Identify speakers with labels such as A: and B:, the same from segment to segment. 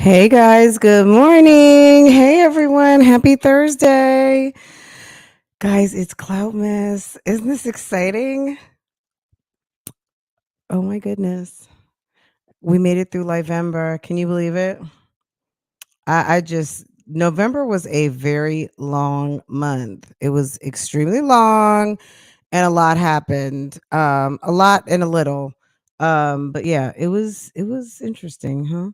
A: Hey guys, good morning. Hey everyone, happy Thursday. Guys, it's CLOUTMAS. Isn't this exciting? Oh my goodness. We made it through November. Can you believe it? November was a very long month. It was extremely long and a lot happened. A lot and a little. But yeah, it was interesting, huh?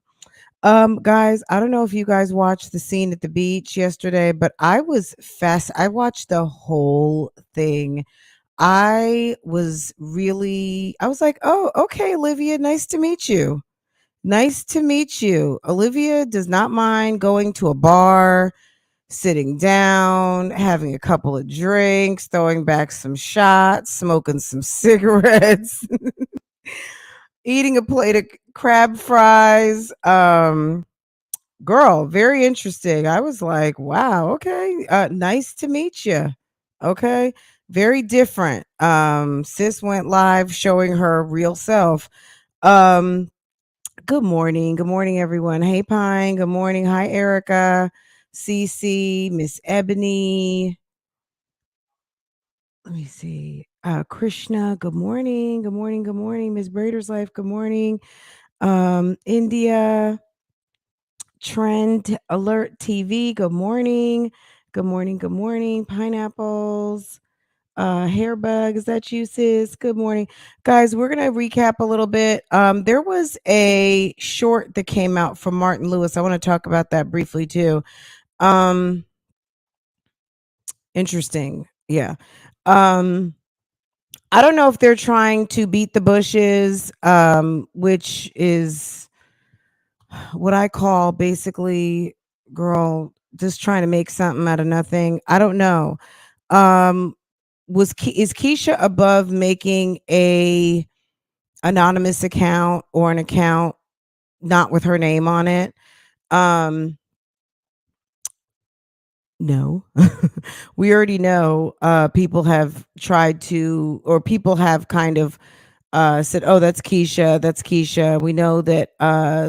A: Guys, I don't know if you guys watched the scene at the beach yesterday, but I was fast. I watched the whole thing. I was like, oh, okay, Olivia, nice to meet you. Nice to meet you. Olivia does not mind going to a bar, sitting down, having a couple of drinks, throwing back some shots, smoking some cigarettes, eating a plate of crab fries. Girl, very interesting. I was like, wow, okay. Nice to meet you. Okay. Very different. Sis went live showing her real self. Um, Good morning. Good morning, everyone. Hey Pine. Good morning. Hi, Erica, Cece, Miss Ebony. Let me see. Krishna, good morning. Good morning. Good morning. Miss Brader's Life, good morning. India. Trend Alert TV. Good morning. Good morning. Good morning. Pineapples. Hairbug. Is that you, sis? Good morning. Guys, we're gonna recap a little bit. There was a short that came out from Martin Lewis. I want to talk about that briefly too. Um, Interesting. Yeah. Um, I don't know if they're trying to beat the bushes, which is what I call basically, girl, just trying to make something out of nothing. I don't know. Um, is Keisha above making a anonymous account or an account not with her name on it? Um, no. We already know people have tried to, or people have kind of said, "Oh, that's Keisha. That's Keisha." We know that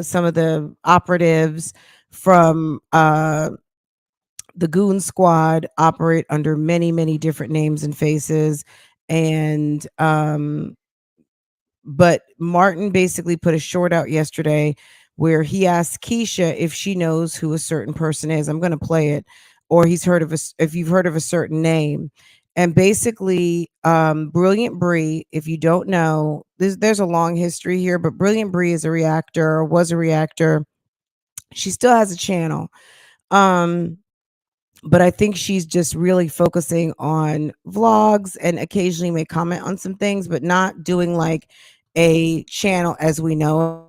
A: some of the operatives from the Goon Squad operate under many, many different names and faces, and but Martin basically put a short out yesterday where he asked Keisha if she knows who a certain person is. I'm going to play it, or he's heard of if you've heard of a certain name. And basically, Brilliant Bree, if you don't know, there's a long history here, but Brilliant Bree is a reactor, or was a reactor. She still has a channel. Um, but I think she's just really focusing on vlogs and occasionally may comment on some things, but not doing like a channel as we know.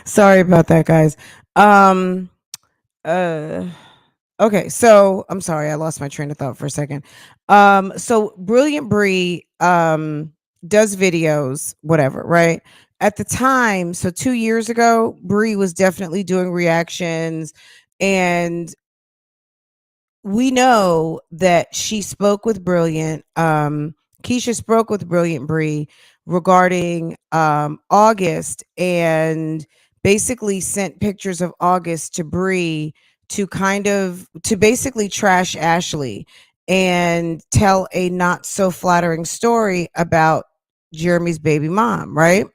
A: Sorry about that, guys. Um, uh, okay, so I'm sorry, I lost my train of thought for a second. So Brilliant Bree does videos, whatever, right? At the time, so 2 years ago, Bree was definitely doing reactions, and we know that she spoke with Brilliant. Keisha spoke with Brilliant Bree regarding August, and basically sent pictures of August to Bree to basically trash Ashley and tell a not so flattering story about Jeremy's baby mom, right?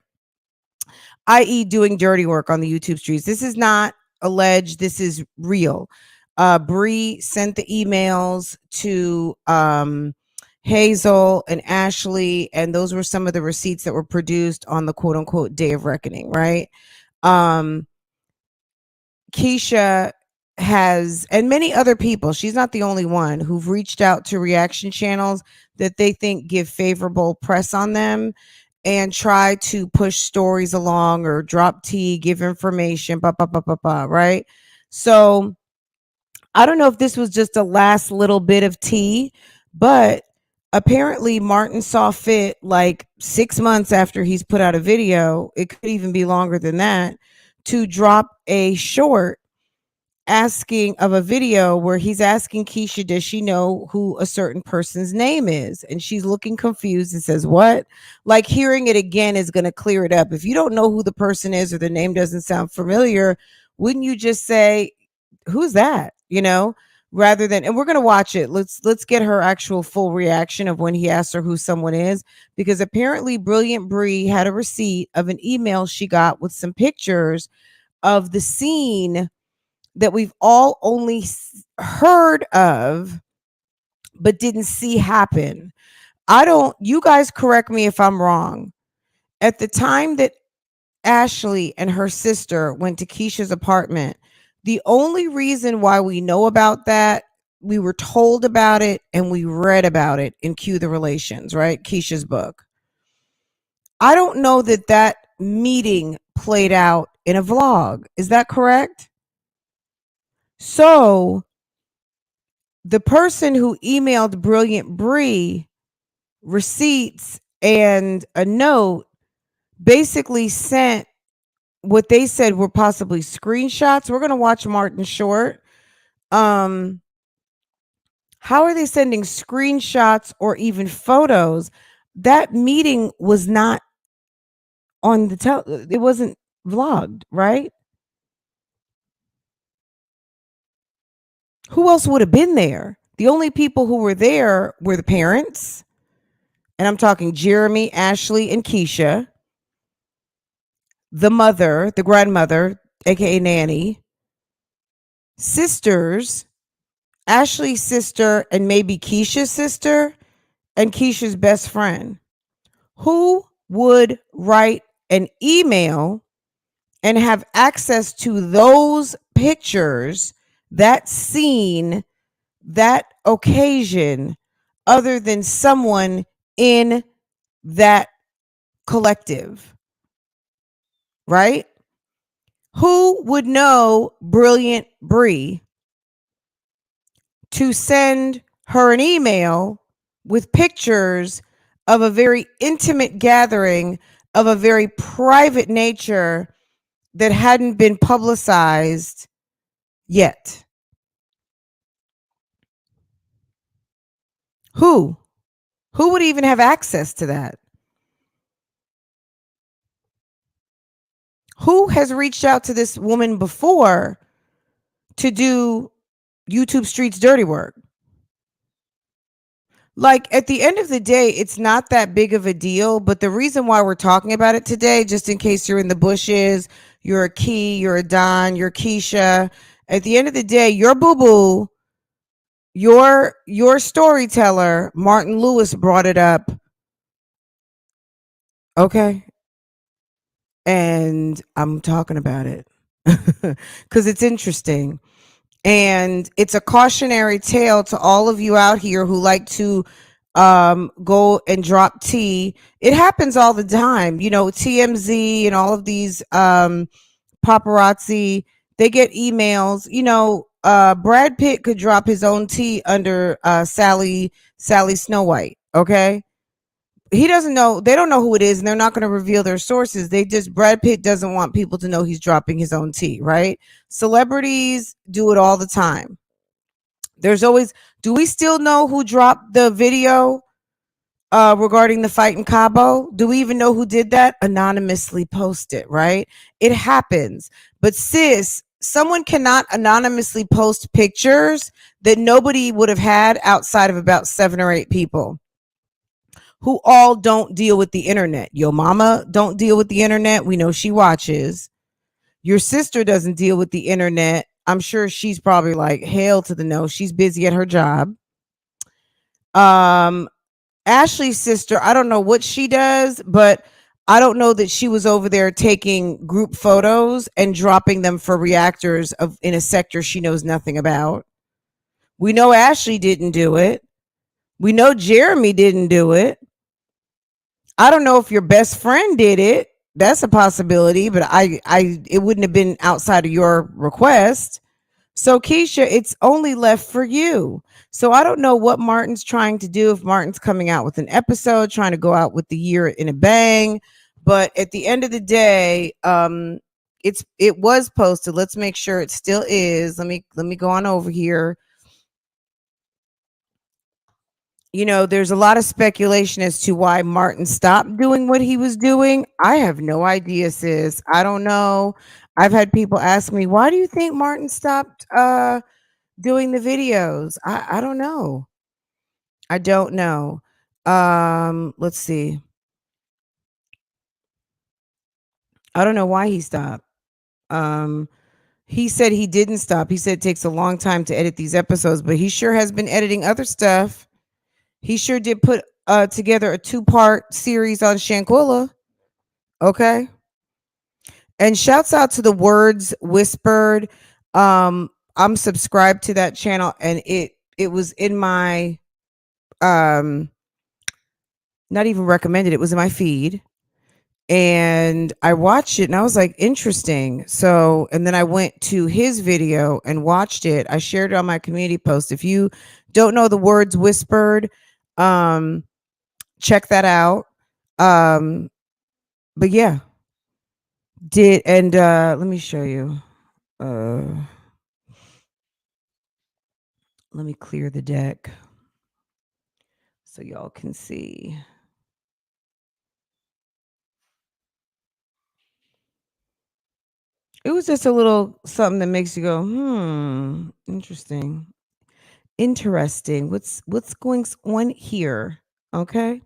A: I.e., doing dirty work on the YouTube streets. This is not alleged. This is real. Bree sent the emails to Hazel and Ashley, and those were some of the receipts that were produced on the quote unquote day of reckoning, right? Um, Keisha has, and many other people, she's not the only one who've reached out to reaction channels that they think give favorable press on them and try to push stories along or drop tea, give information, right? So I don't know if this was just a last little bit of tea, but apparently Martin saw fit like 6 months after he's put out a video, it could even be longer than that, to drop a short asking of a video where he's asking Keisha, does she know who a certain person's name is? And she's looking confused and says, what? Like, hearing it again is going to clear it up. If you don't know who the person is or the name doesn't sound familiar, wouldn't you just say, who's that? You know, rather than, and we're going to watch it. Let's get her actual full reaction of when he asked her who someone is, because apparently Brilliant Bree had a receipt of an email she got with some pictures of the scene that we've all only heard of but didn't see happen. You guys correct me if I'm wrong. At the time that Ashley and her sister went to Keisha's apartment, the only reason why we know about that, we were told about it and we read about it in Cue the Relations, right? Keisha's book. I don't know that that meeting played out in a vlog. Is that correct? So the person who emailed Brilliant Bree receipts and a note basically sent what they said were possibly screenshots. We're going to watch Martin Short. How are they sending screenshots or even photos? That meeting was not on the it wasn't vlogged, right? Who else would have been there? The only people who were there were the parents. And I'm talking Jeremy, Ashley, and Keisha. The mother, the grandmother, aka Nanny. Sisters, Ashley's sister, and maybe Keisha's sister, and Keisha's best friend. Who would write an email and have access to those pictures, that scene, that occasion, other than someone in that collective? Right? Who would know Brilliant Bree to send her an email with pictures of a very intimate gathering of a very private nature that hadn't been publicized yet? Who would even have access to that? Who has reached out to this woman before to do YouTube Streets dirty work? Like, at the end of the day, it's not that big of a deal. But the reason why we're talking about it today, just in case you're in the bushes, you're a Key, you're a Don, you're Keisha. At the end of the day, your boo-boo, your storyteller, Martin Lewis, brought it up. Okay. And I'm talking about it because it's interesting. And it's a cautionary tale to all of you out here who like to go and drop tea. It happens all the time. You know, TMZ and all of these paparazzi, they get emails. You know, Brad Pitt could drop his own tea under Sally Snow White. Okay. He doesn't know, they don't know who it is, and they're not going to reveal their sources. Brad Pitt doesn't want people to know he's dropping his own tea, right? Celebrities do it all the time. There's always, do we still know who dropped the video regarding the fight in Cabo? Do we even know who did that? Anonymously post it, right? It happens. But sis, someone cannot anonymously post pictures that nobody would have had outside of about 7 or 8 people who all don't deal with the internet. Your mama don't deal with the internet. We know she watches. Your sister doesn't deal with the internet. I'm sure she's probably like, hell to the no. She's busy at her job. Ashley's sister, I don't know what she does, but I don't know that she was over there taking group photos and dropping them for reactors in a sector she knows nothing about. We know Ashley didn't do it. We know Jeremy didn't do it. I don't know if your best friend did it. That's a possibility, but it wouldn't have been outside of your request. So Keisha, it's only left for you. So I don't know what Martin's trying to do, if Martin's coming out with an episode, trying to go out with the year in a bang. But at the end of the day, it was posted. Let's make sure it still is. Let me go on over here. You know, there's a lot of speculation as to why Martin stopped doing what he was doing. I have no idea, sis. I don't know. I've had people ask me, why do you think Martin stopped doing the videos? I don't know. I don't know. Let's see. I don't know why he stopped. Um, he said he didn't stop. He said it takes a long time to edit these episodes, but he sure has been editing other stuff. He sure did put together a 2-part series on Shanquilla. Okay. And shouts out to the Words Whispered. I'm subscribed to that channel, and it was in my not even recommended, it was in my feed. And I watched it and I was like, interesting. So, and then I went to his video and watched it. I shared it on my community post. If you don't know the Words Whispered, check that out. But yeah, let me show you. Let me clear the deck so y'all can see. It was just a little something that makes you go, interesting. Interesting. What's going on here? Okay.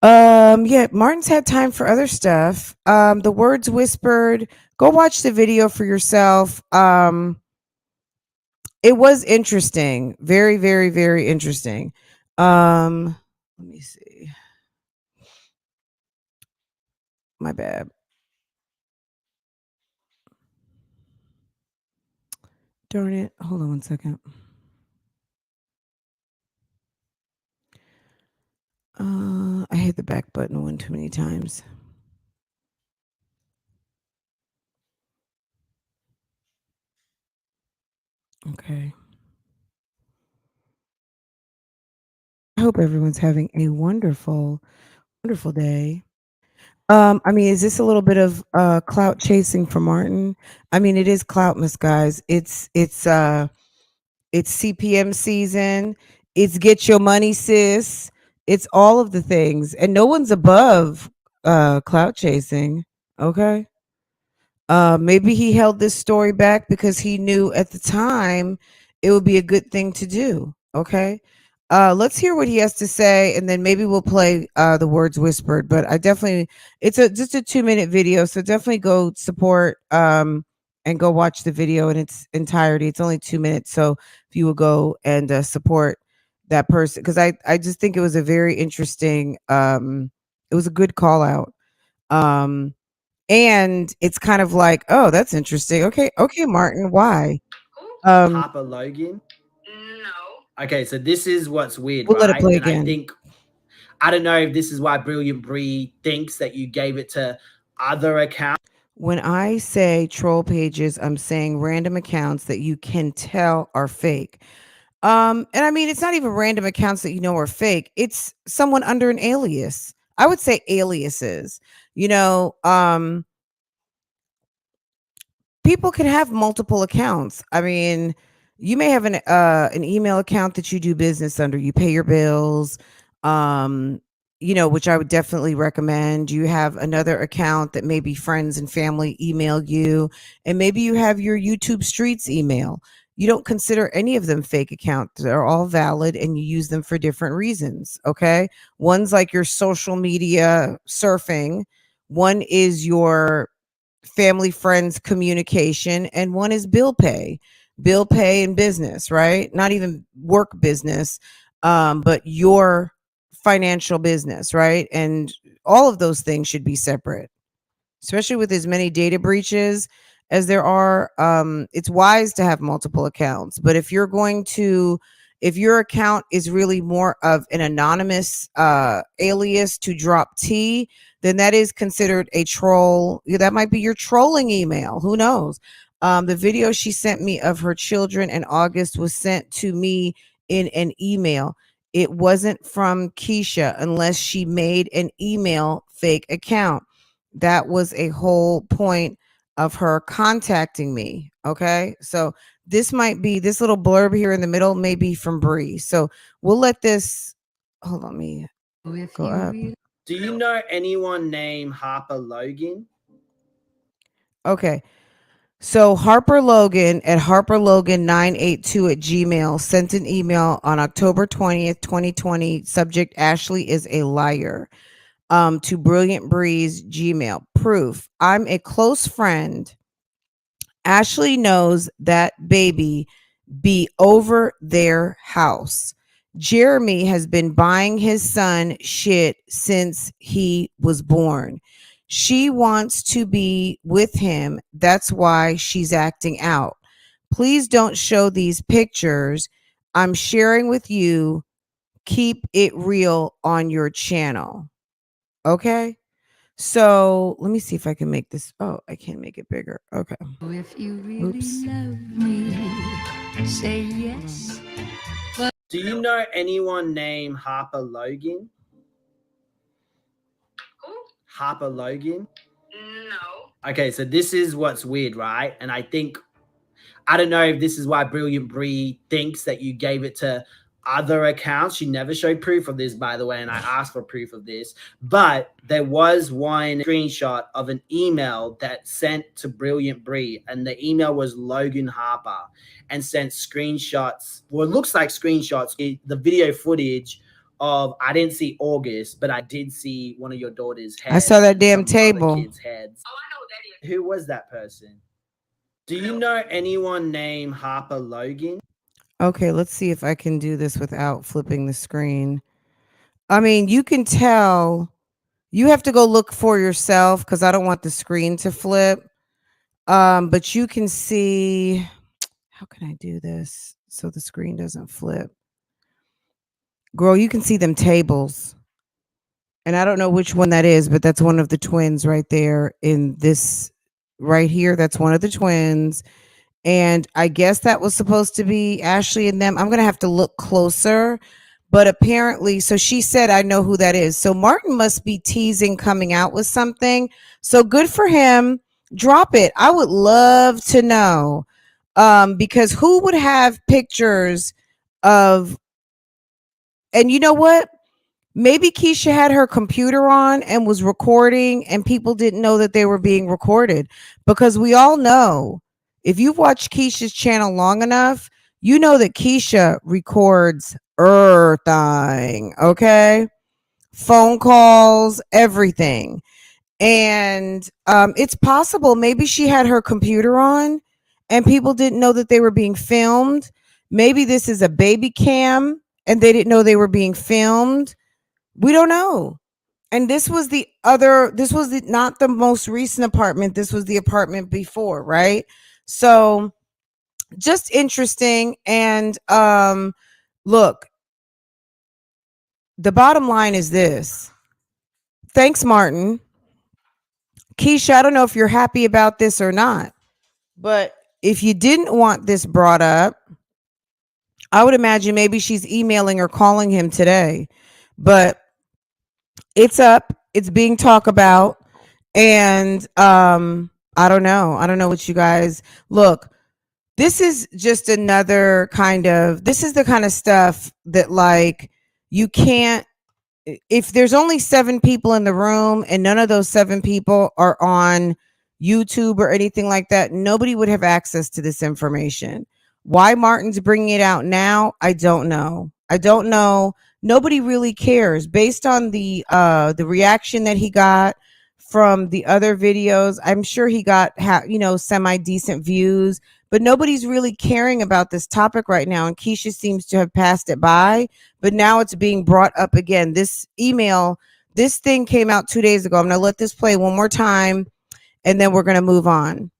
A: Yeah, Martin's had time for other stuff. The Words Whispered, go watch the video for yourself. It was interesting. Very, very, very interesting. Let me see. My bad. Darn it. Hold on one second. I hit the back button one too many times. Okay. I hope everyone's having a wonderful, wonderful day. I mean, is this a little bit of clout chasing for Martin? I mean, it is CLOUTMAS, guys. It's CPM season. It's get your money, sis. It's all of the things, and no one's above clout chasing. Okay. Maybe he held this story back because he knew at the time it would be a good thing to do. Okay. Let's hear what he has to say, and then maybe we'll play the Words Whispered. But I definitely, it's just a 2-minute video, so definitely go support and go watch the video in its entirety. It's only 2 minutes, so if you will go and support that person, because I just think it was a very interesting. It was a good call out. And it's kind of like, oh, that's interesting. Okay, Martin, why?
B: Papa Logan? No. Okay, so this is what's weird,
A: We'll let it
B: right?
A: play
B: And I
A: again.
B: think I don't know if this is why Brilliant Bree thinks that you gave it to other accounts.
A: When I say troll pages, I'm saying random accounts that you can tell are fake. And I mean, it's not even random accounts that you know are fake. It's someone under an alias. I would say aliases. You know, people can have multiple accounts. I mean, you may have an email account that you do business under. You pay your bills, um, you know, which I would definitely recommend. You have another account that maybe friends and family email you, and maybe you have your YouTube STREETZ email. You don't consider any of them fake accounts. They're all valid and you use them for different reasons. Okay. One's like your social media surfing, one is your family friends communication, and one is bill pay and business, right? Not even work business, but your financial business, right? And all of those things should be separate, especially with as many data breaches as there are. It's wise to have multiple accounts, but if you're going to, if your account is really more of an anonymous alias to drop tea, then that is considered a troll. That might be your trolling email. Who knows? The video she sent me of her children in August was sent to me in an email. It wasn't from Keisha unless she made an email fake account. That was a whole point of her contacting me. Okay. So this might be this little blurb here in the middle, may be from Bree. So we'll let this hold on me go up.
B: Do you know anyone named Harper Logan?
A: Okay. So Harper Logan at harperlogan982 at Gmail sent an email on October 20th, 2020. Subject: Ashley is a liar. To Brilliant Bree's Gmail. Proof: I'm a close friend. Ashley knows that baby be over their house. Jeremy has been buying his son shit since he was born. She wants to be with him. That's why she's acting out. Please don't show these pictures I'm sharing with you. Keep it real on your channel. Okay? So let me see if I can make this. Oh, I can't make it bigger. Okay. If you really Oops. Love me,
B: say yes. Do you know anyone named Harper Logan? Who? Harper Logan? No. Okay, so this is what's weird, right? And I don't know if this is why Brilliant Bree thinks that you gave it to other accounts. She never showed proof of this, by the way, and I asked for proof of this. But there was one screenshot of an email that sent to Brilliant Bree, and the email was Logan Harper, and sent screenshots. Well, it looks like screenshots. The video footage of, I didn't see August, but I did see one of your daughter's heads.
A: I saw that damn table.
B: Kids' heads. Oh, I know who that is. Who was that person? Do you know anyone named Harper Logan?
A: Okay, let's see if I can do this without flipping the screen. I mean, you can tell. You have to go look for yourself because I don't want the screen to flip. But you can see. How can I do this so the screen doesn't flip? Girl, you can see them tables. And I don't know which one that is, but that's one of the twins right there in this right here. That's one of the twins. And I guess that was supposed to be Ashley and them. I'm going to have to look closer. But apparently, so she said, I know who that is. So Martin must be teasing coming out with something. So good for him. Drop it. I would love to know. Because who would have pictures of, and you know what? Maybe Keisha had her computer on and was recording and people didn't know that they were being recorded, because we all know, if you've watched Keisha's channel long enough, you know that Keisha records everything, okay? Phone calls, everything. And it's possible maybe she had her computer on and people didn't know that they were being filmed. Maybe this is a baby cam and they didn't know they were being filmed. We don't know. And this was not the most recent apartment. This was the apartment before, right? So just interesting. And look, the bottom line is this. Thanks, Martin. Keisha, I don't know if you're happy about this or not, but if you didn't want this brought up, I would imagine maybe she's emailing or calling him today. But it's up. It's being talked about. And I don't know. I don't know what you guys look. This is just another this is the kind of stuff that, like, you can't, if there's only 7 people in the room and none of those 7 people are on YouTube or anything like that, nobody would have access to this information. Why Martin's bringing it out now, I don't know. I don't know. Nobody really cares based on the reaction that he got from the other videos. I'm sure he got semi decent views, but nobody's really caring about this topic right now. And Keisha seems to have passed it by, but now it's being brought up again. This email, this thing came out 2 days ago. I'm going to let this play one more time and then we're going to move on.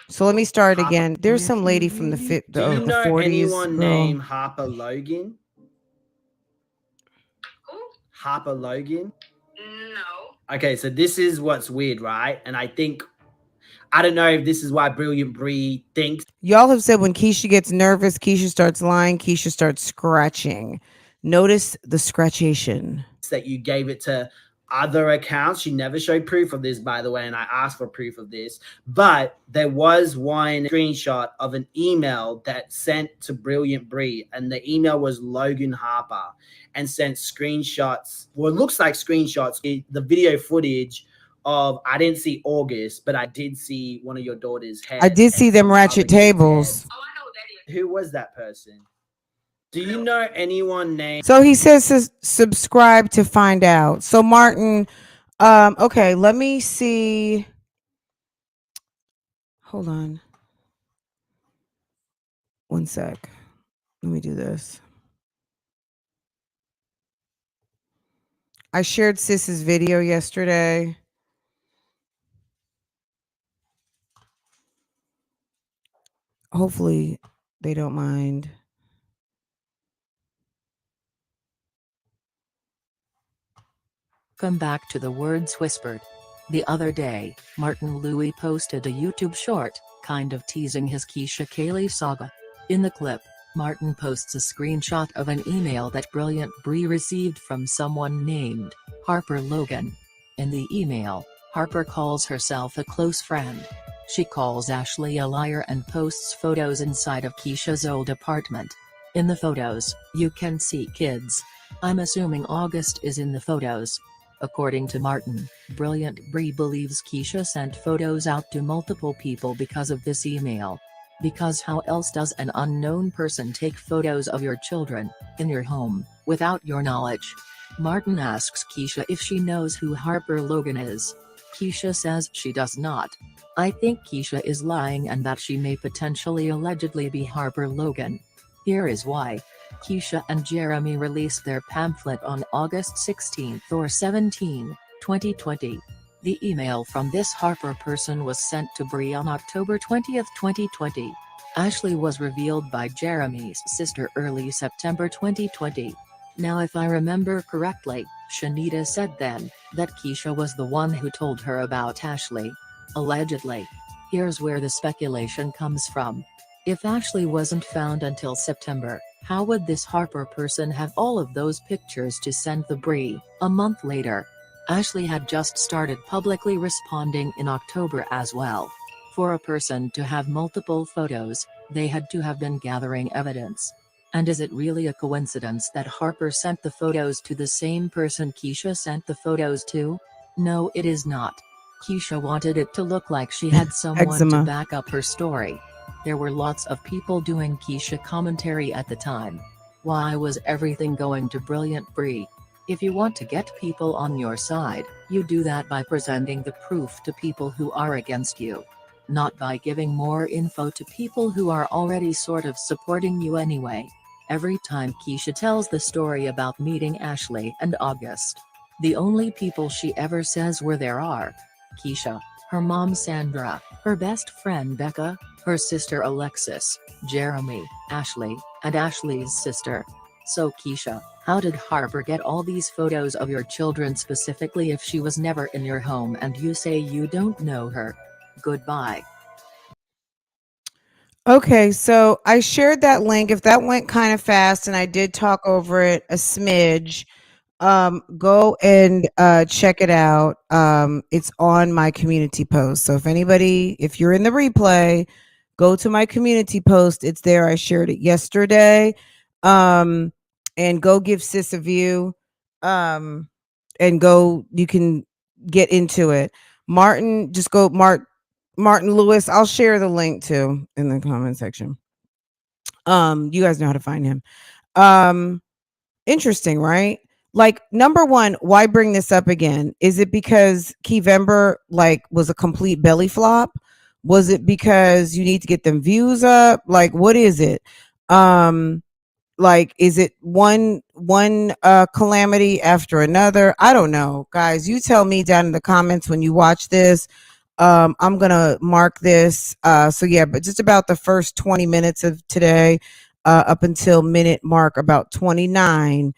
A: So let me start again. There's some lady from the 40s.
B: Do you know anyone named Harper Logan? Who? Harper Logan? No. Okay, so this is what's weird, right? And I don't know if this is why Brilliant Bree thinks.
A: Y'all have said when Keisha gets nervous, Keisha starts lying, Keisha starts scratching. Notice the scratchation.
B: That you gave it to other accounts. She never showed proof of this, by the way, and I asked for proof of this. But there was one screenshot of an email that sent to Brilliant Bree, and the email was Logan Harper, and sent screenshots. Well, it looks like screenshots. The video footage of, I didn't see August, but I did see one of your daughter's head.
A: I did see them ratchet tables.
B: Oh, I know who that is. Who was that person? Do you know anyone named?
A: So he says subscribe to find out. So Martin, okay, let me see. Hold on. One sec. Let me do this. I shared Sis's video yesterday. Hopefully they don't mind.
C: Come back to the words whispered. The other day, Martin Louis posted a YouTube short, kind of teasing his Keisha Kaylee saga. In the clip, Martin posts a screenshot of an email that Brilliant Bree received from someone named Harper Logan. In the email, Harper calls herself a close friend. She calls Ashley a liar and posts photos inside of Keisha's old apartment. In the photos, you can see kids. I'm assuming August is in the photos. According to Martin, Brilliant Bree believes Keisha sent photos out to multiple people because of this email. Because how else does an unknown person take photos of your children, in your home, without your knowledge? Martin asks Keisha if she knows who Harper Logan is. Keisha says she does not. I think Keisha is lying and that she may potentially allegedly be Harper Logan. Here is why. Keisha and Jeremy released their pamphlet on August 16 or 17, 2020. The email from this Harper person was sent to Bree on October 20, 2020. Ashley was revealed by Jeremy's sister early September 2020. Now if I remember correctly, Shanita said then, that Keisha was the one who told her about Ashley. Allegedly. Here's where the speculation comes from. If Ashley wasn't found until September, how would this Harper person have all of those pictures to send the Bree, a month later? Ashley had just started publicly responding in October as well. For a person to have multiple photos, they had to have been gathering evidence. And is it really a coincidence that Harper sent the photos to the same person Keisha sent the photos to? No, it is not. Keisha wanted it to look like she had someone to back up her story. There were lots of people doing Keisha commentary at the time. Why was everything going to Brilliant Bree? If you want to get people on your side, you do that by presenting the proof to people who are against you. Not by giving more info to people who are already sort of supporting you anyway. Every time Keisha tells the story about meeting Ashley and August, the only people she ever says were there are Keisha, her mom Sandra, her best friend Becca, her sister Alexis, Jeremy, Ashley, and Ashley's sister. So Keisha, how did Harper get all these photos of your children specifically if she was never in your home and you say you don't know her? Goodbye.
A: Okay, so I shared that link. If that went kind of fast and I did talk over it a smidge, go and check it out. It's on my community post. So if you're in the replay, go to my community post. It's there. I shared it yesterday. And go give Sis a view. And you can get into it. Martin, just go Martin Lewis. I'll share the link too in the comment section. You guys know how to find him. Interesting, right? Like, number one, why bring this up again? Is it because Keyvember was a complete belly flop? Was it because you need to get them views up? Like, what is it? Is it one calamity after another? I don't know, guys. You tell me down in the comments when you watch this. I'm gonna mark this. So yeah, but just about the first 20 minutes of today, up until minute mark about 29,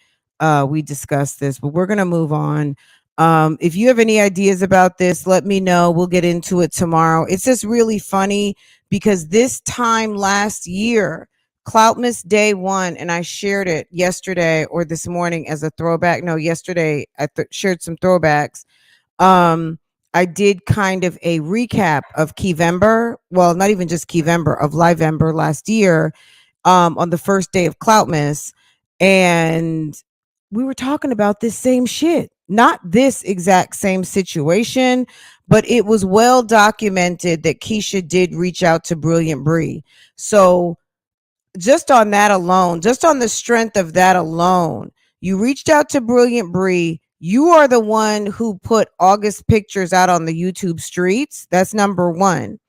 A: we discussed this, but we're gonna move on. If you have any ideas about this, let me know. We'll get into it tomorrow. It's just really funny because this time last year, CLOUTMAS day one, and I shared it yesterday or this morning as a throwback. No, yesterday I shared some throwbacks. um I did kind of a recap of Keyvember, well, not even just Keyvember, of Livember last year, on the first day of CLOUTMAS, and we were talking about this same shit, not this exact same situation, but it was well documented that Keisha did reach out to Brilliant Bree. So just on that alone, just on the strength of that alone, you reached out to Brilliant Bree. You are the one who put August pictures out on the YouTube streets. That's number one.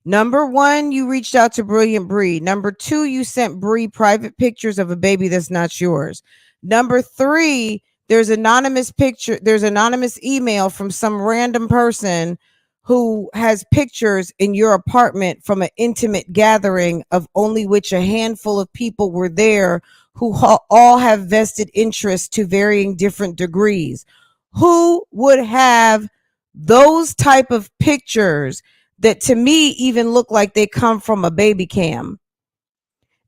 A: Number one, you reached out to Brilliant Bree. Number two, you sent Bree private pictures of a baby that's not yours. Number three, there's anonymous picture, there's anonymous email from some random person who has pictures in your apartment from an intimate gathering of only which a handful of people were there, who all have vested interests to varying different degrees. Who would have those type of pictures that to me even look like they come from a baby cam?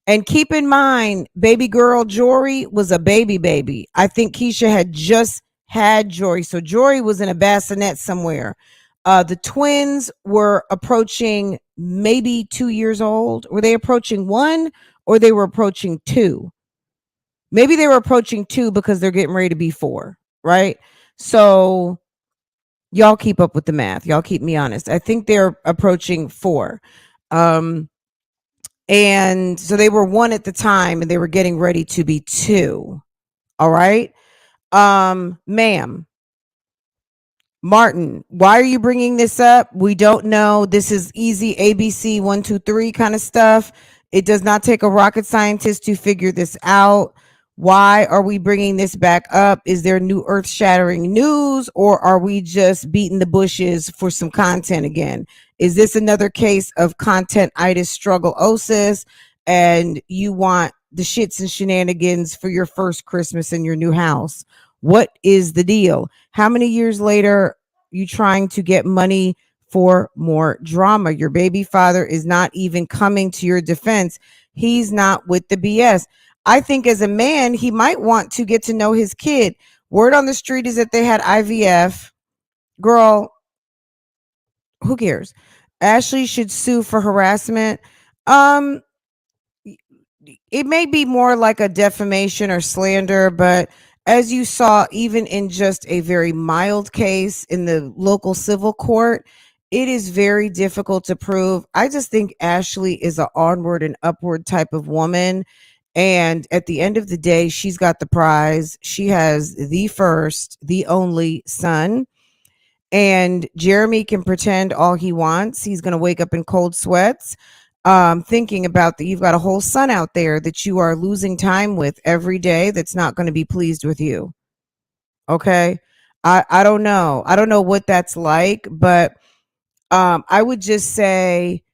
A: And keep in mind, baby girl Jory was a baby. I think Keisha had just had Jory. So Jory was in a bassinet somewhere. The twins were approaching maybe 2 years old. Were they approaching one, or they were approaching two? Maybe they were approaching two because they're getting ready to be four, right? So y'all keep up with the math. Y'all keep me honest. I think they're approaching four. And so they were one at the time and they were getting ready to be two. All right. Ma'am, Martin, why are you bringing this up? We don't know. This is easy ABC 1, 2, 3 kind of stuff. It does not take a rocket scientist to figure this out. Why are we bringing this back up? Is there new earth shattering news, or are we just beating the bushes for some content again? Is this another case of content-itis struggle-osis, and you want the shits and shenanigans for your first Christmas in your new house? What is the deal? How many years later you trying to get money for more drama? Your baby father is not even coming to your defense. He's not with the BS. I think as a man, he might want to get to know his kid. Word on the street is that they had IVF. Girl, who cares? Ashley should sue for harassment. Um, it may be more like a defamation or slander, but as you saw, even in just a very mild case in the local civil court, it is very difficult to prove. I just think Ashley is an onward and upward type of woman. And at the end of the day, she's got the prize. She has the first, the only son. And Jeremy can pretend all he wants. He's going to wake up in cold sweats, thinking about that you've got a whole son out there that you are losing time with every day that's not going to be pleased with you. Okay. I don't know. I don't know what that's like, but I would just say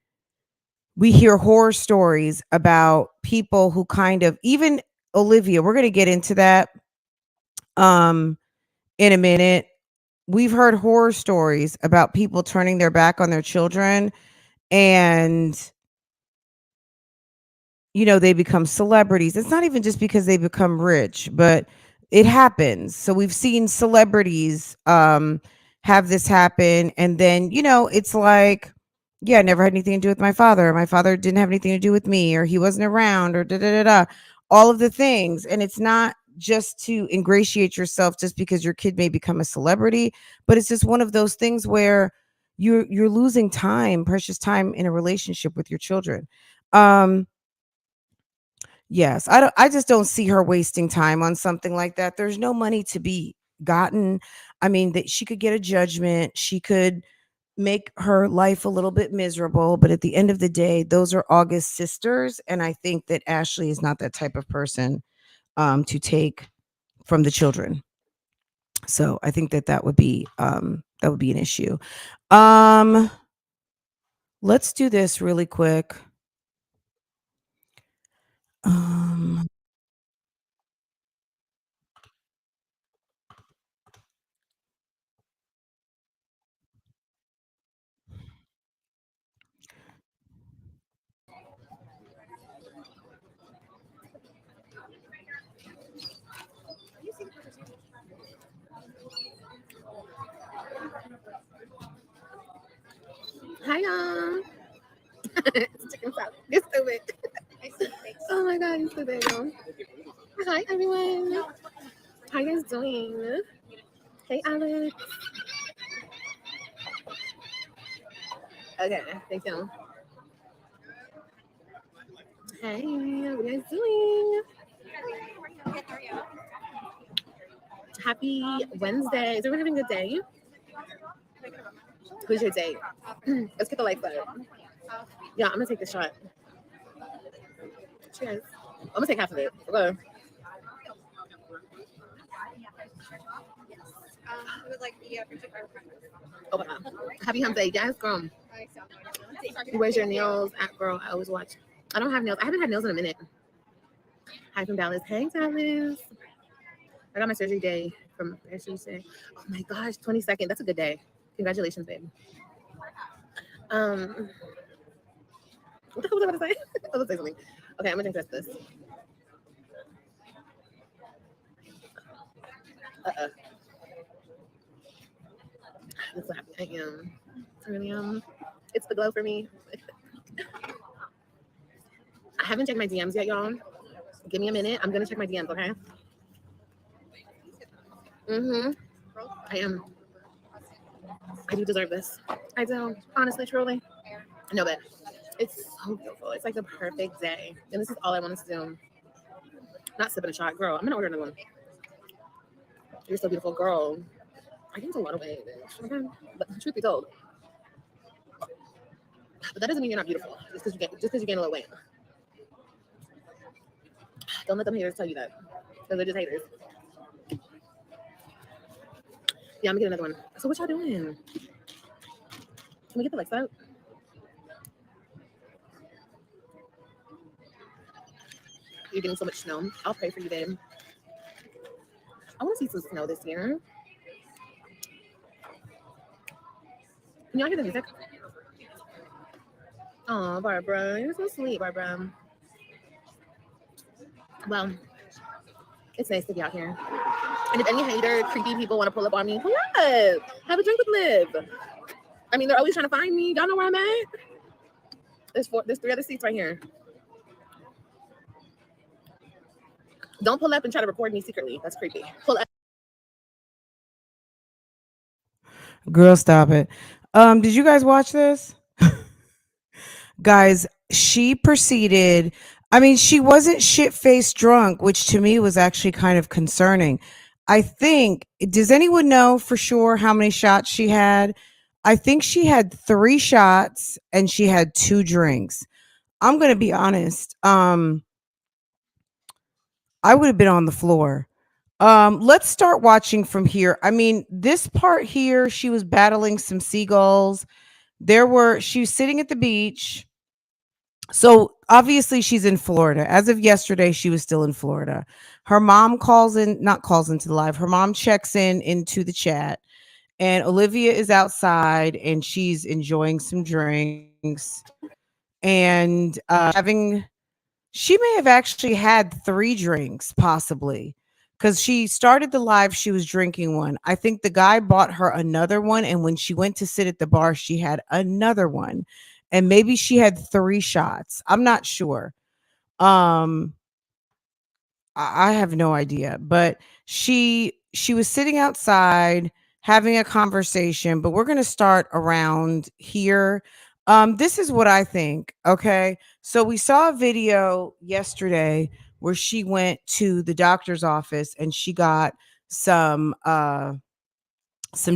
A: we hear horror stories about people who kind of, even Olivia, we're going to get into that in a minute. We've heard horror stories about people turning their back on their children, and they become celebrities. It's not even just because they become rich, but it happens. So we've seen celebrities have this happen, and then it's like, yeah, I never had anything to do with my father. My father didn't have anything to do with me, or he wasn't around, or da da da da, all of the things. And it's not just to ingratiate yourself just because your kid may become a celebrity, but it's just one of those things where you're losing time, precious time in a relationship with your children. Yes, I just don't see her wasting time on something like that. There's no money to be gotten. I mean, that she could get a judgment, she could make her life a little bit miserable, but at the end of the day, those are August sisters, and I think that Ashley is not that type of person to take from the children. So I think that would be an issue. Let's do this really quick. Um
D: Hi, y'all. It's chicken salad. You're stupid. Oh my god, you're stupid, y'all. Hi, everyone. How you guys doing? Hey, Alex. Okay, thank you. Hey, what are you guys doing? Happy Wednesday. Is everyone having a good day? Who's your date? Let's get the lights up. Yeah, I'm gonna take the shot. Cheers. I'm gonna take half of it. Okay. Oh, wow. Happy hump day. Yes, girl. Where's your nails at, girl? I always watch. I don't have nails. I haven't had nails in a minute. Hi from Dallas. Hey, Dallas. I got my surgery day from Tuesday. Oh my gosh, 22nd. That's a good day. Congratulations, babe. What the hell was I about to say? I was going to say something. Okay, I'm gonna drink this. That's what I am. I really am. It's the glow for me. I haven't checked my DMs yet, y'all. Give me a minute. I'm gonna check my DMs, okay? I am. I do deserve this. I do. Honestly, truly. No, but it's so beautiful. It's like the perfect day. And this is all I wanted to do. Not sipping a shot. Girl, I'm gonna order another one. You're so beautiful, girl. I gained a lot of weight, bitch. Okay. But truth be told. But that doesn't mean you're not beautiful. Just because you gain a little weight. Don't let them haters tell you that. Because they're just haters. Yeah, I'm gonna get another one. So what y'all doing? Can we get the lights out? You're getting so much snow. I'll pray for you, babe. I want to see some snow this year. Can y'all hear the music? Oh, Barbara, you're so sweet, Barbara. Well, it's nice to be out here. And if any hater, creepy people want to pull up on me, pull up. Have a drink with Liv. I mean, they're always trying to find me. Y'all know where I'm at? There's 3 other seats right here. Don't pull up and try to record me secretly. That's creepy. Pull up.
A: Girl, stop it. Did you guys watch this? Guys, she proceeded. I mean, she wasn't shit-faced drunk, which to me was actually kind of concerning. I think, does anyone know for sure how many shots she had? I think she had 3 shots and she had 2 drinks. I'm going to be honest. I would have been on the floor. Let's start watching from here. I mean, this part here, she was battling some seagulls. She was sitting at the beach. So obviously she's in Florida. As of yesterday, she was still in Florida. Her mom not calls into the live. Her mom checks into the chat, and Olivia is outside and she's enjoying some drinks and she may have actually had 3 drinks possibly. Because she started the live, she was drinking one. I think the guy bought her another one, and when she went to sit at the bar, she had another one. And maybe she had 3 shots. I'm not sure. I have no idea. But she was sitting outside having a conversation, but we're gonna start around here. This is what I think. Okay. So we saw a video yesterday where she went to the doctor's office and she got some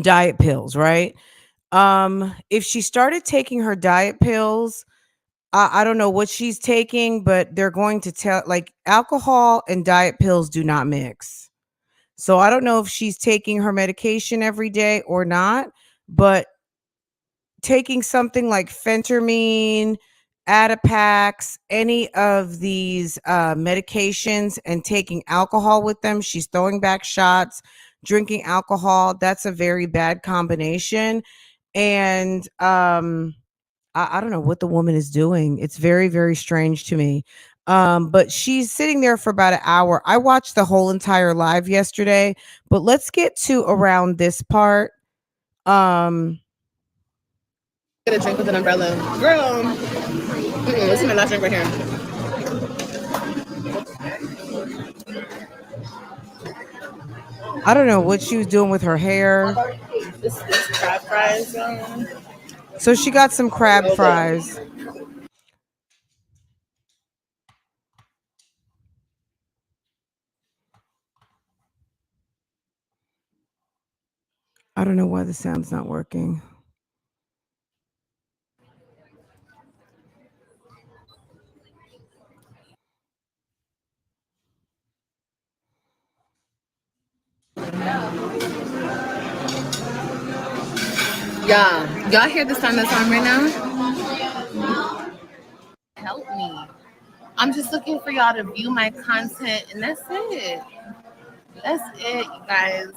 A: diet pills, right? If she started taking her diet pills, I don't know what she's taking, but they're going to tell, like, alcohol and diet pills do not mix. So I don't know if she's taking her medication every day or not, but taking something like phentermine, Adipax, any of these medications and taking alcohol with them, she's throwing back shots, drinking alcohol. That's a very bad combination. And I don't know what the woman is doing. It's very, very strange to me. But she's sitting there for about an hour. I watched the whole entire live yesterday, but let's get to around this part.
D: Get a drink with an umbrella. Girl. This is my last drink right here.
A: I don't know what she was doing with her hair.
D: This is crab fries.
A: So she got some crab fries. I don't know why the sound's not working.
D: Yeah. Y'all hear the sound that's on right now? Help me. I'm just looking for y'all to view my content, and that's it. That's it, you guys.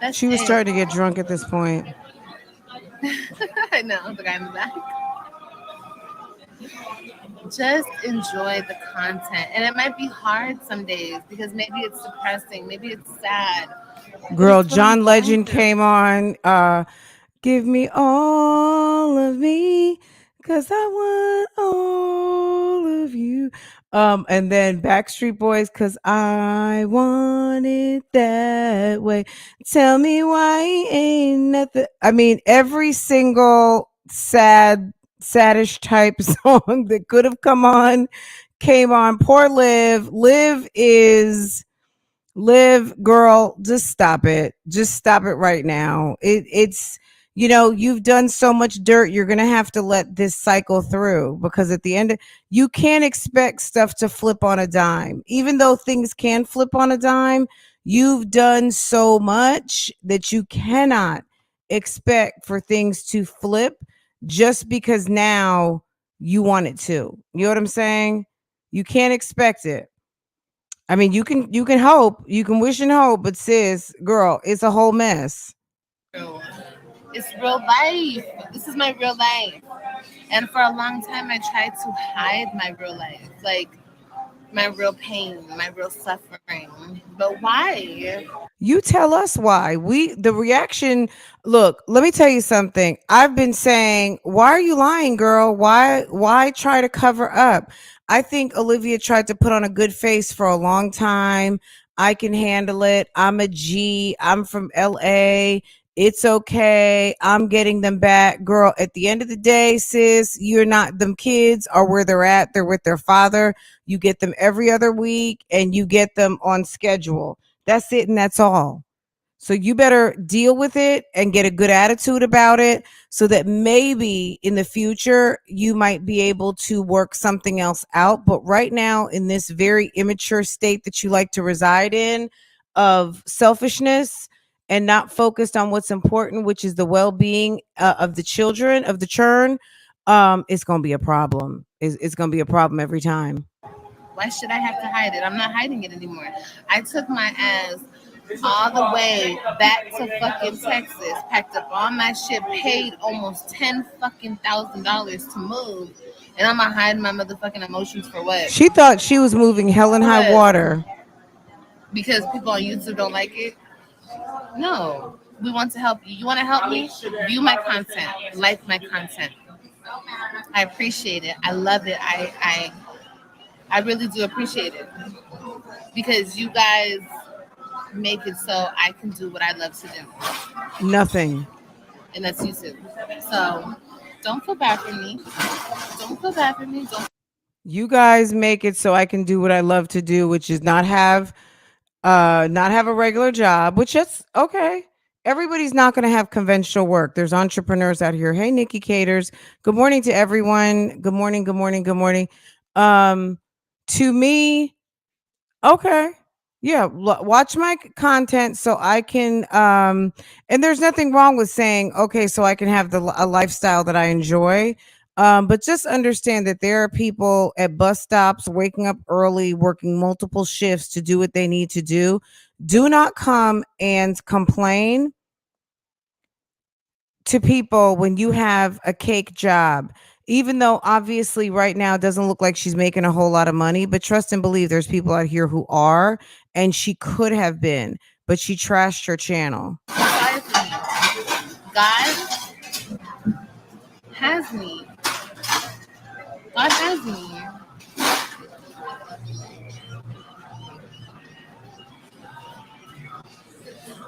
D: That's
A: She was
D: it.
A: starting to get drunk at this point.
D: I know, the guy in the back. Just enjoy the content. And it might be hard some days because maybe it's depressing, maybe it's sad.
A: Girl, John Legend came on. Give me all of me, 'cause I want all of you. And then Backstreet Boys, 'cause I want it that way. Tell me why ain't nothing. I mean, every single saddish type song that could have come on came on. Poor Liv. Liv, girl, just stop it. Just stop it right now. It's you've done so much dirt. You're gonna have to let this cycle through, because at the end you can't expect stuff to flip on a dime. Even though things can flip on a dime, you've done so much that you cannot expect for things to flip just because now you want it to. You know what I'm saying? You can't expect it. I mean, you can hope, you can wish and hope, but sis, girl, it's a whole mess.
D: It's real life. This is my real life. And for a long time, I tried to hide my real life, like my real pain, my real suffering. But why?
A: You tell us why. The reaction, look, let me tell you something. I've been saying, why are you lying, girl? Why try to cover up? I think Olivia tried to put on a good face for a long time. I can handle it. I'm a G. I'm from LA. It's okay. I'm getting them back. Girl, at the end of the day, sis, you're not, them kids are where they're at. They're with their father. You get them every other week and you get them on schedule. That's it, and that's all. So you better deal with it and get a good attitude about it, so that maybe in the future you might be able to work something else out. But right now, in this very immature state that you like to reside in, of selfishness and not focused on what's important, which is the well-being of the children, of the churn, it's going to be a problem. It's going to be a problem every time.
D: Why should I have to hide it? I'm not hiding it anymore. I took my ass all the way back to fucking Texas, packed up all my shit, paid almost $10,000 to move, and I'm gonna hide my motherfucking emotions for what?
A: She thought she was moving hell and high water.
D: Because people on YouTube don't like it? No. We want to help you. You want to help me? View my content. Like my content. I appreciate it. I love it. I really do appreciate it. Because you guys make it so I can do what I love to do.
A: Nothing.
D: And that's YouTube. So don't feel bad for me. Don't feel bad for me.
A: You guys make it so I can do what I love to do, which is not have a regular job, which is okay. Everybody's not going to have conventional work. There's entrepreneurs out here. Hey, Nikki Caters. Good morning to everyone. Good morning. Good morning. Good morning. To me, okay. Yeah, watch my content so I can and there's nothing wrong with saying, okay, so I can have a lifestyle that I enjoy. But just understand that there are people at bus stops waking up early, working multiple shifts to do what they need to do. Do not come and complain to people when you have a cake job, even though obviously right now it doesn't look like she's making a whole lot of money. But trust and believe, there's people out here who are, and she could have been, but she trashed her channel.
D: God has me. God has me.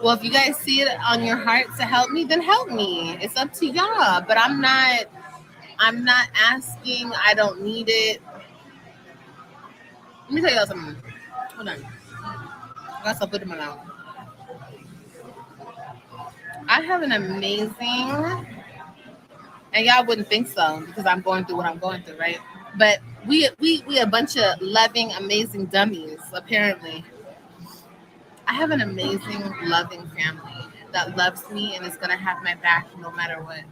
D: Well, if you guys see it on your heart to help me, then help me. It's up to y'all. But I'm not asking. I don't need it. Let me tell y'all something. Hold on. I got some food in my mouth. I have an amazing, and y'all wouldn't think so because I'm going through what I'm going through, right? But we a bunch of loving, amazing dummies, apparently. I have an amazing, loving family that loves me and is gonna have my back no matter what.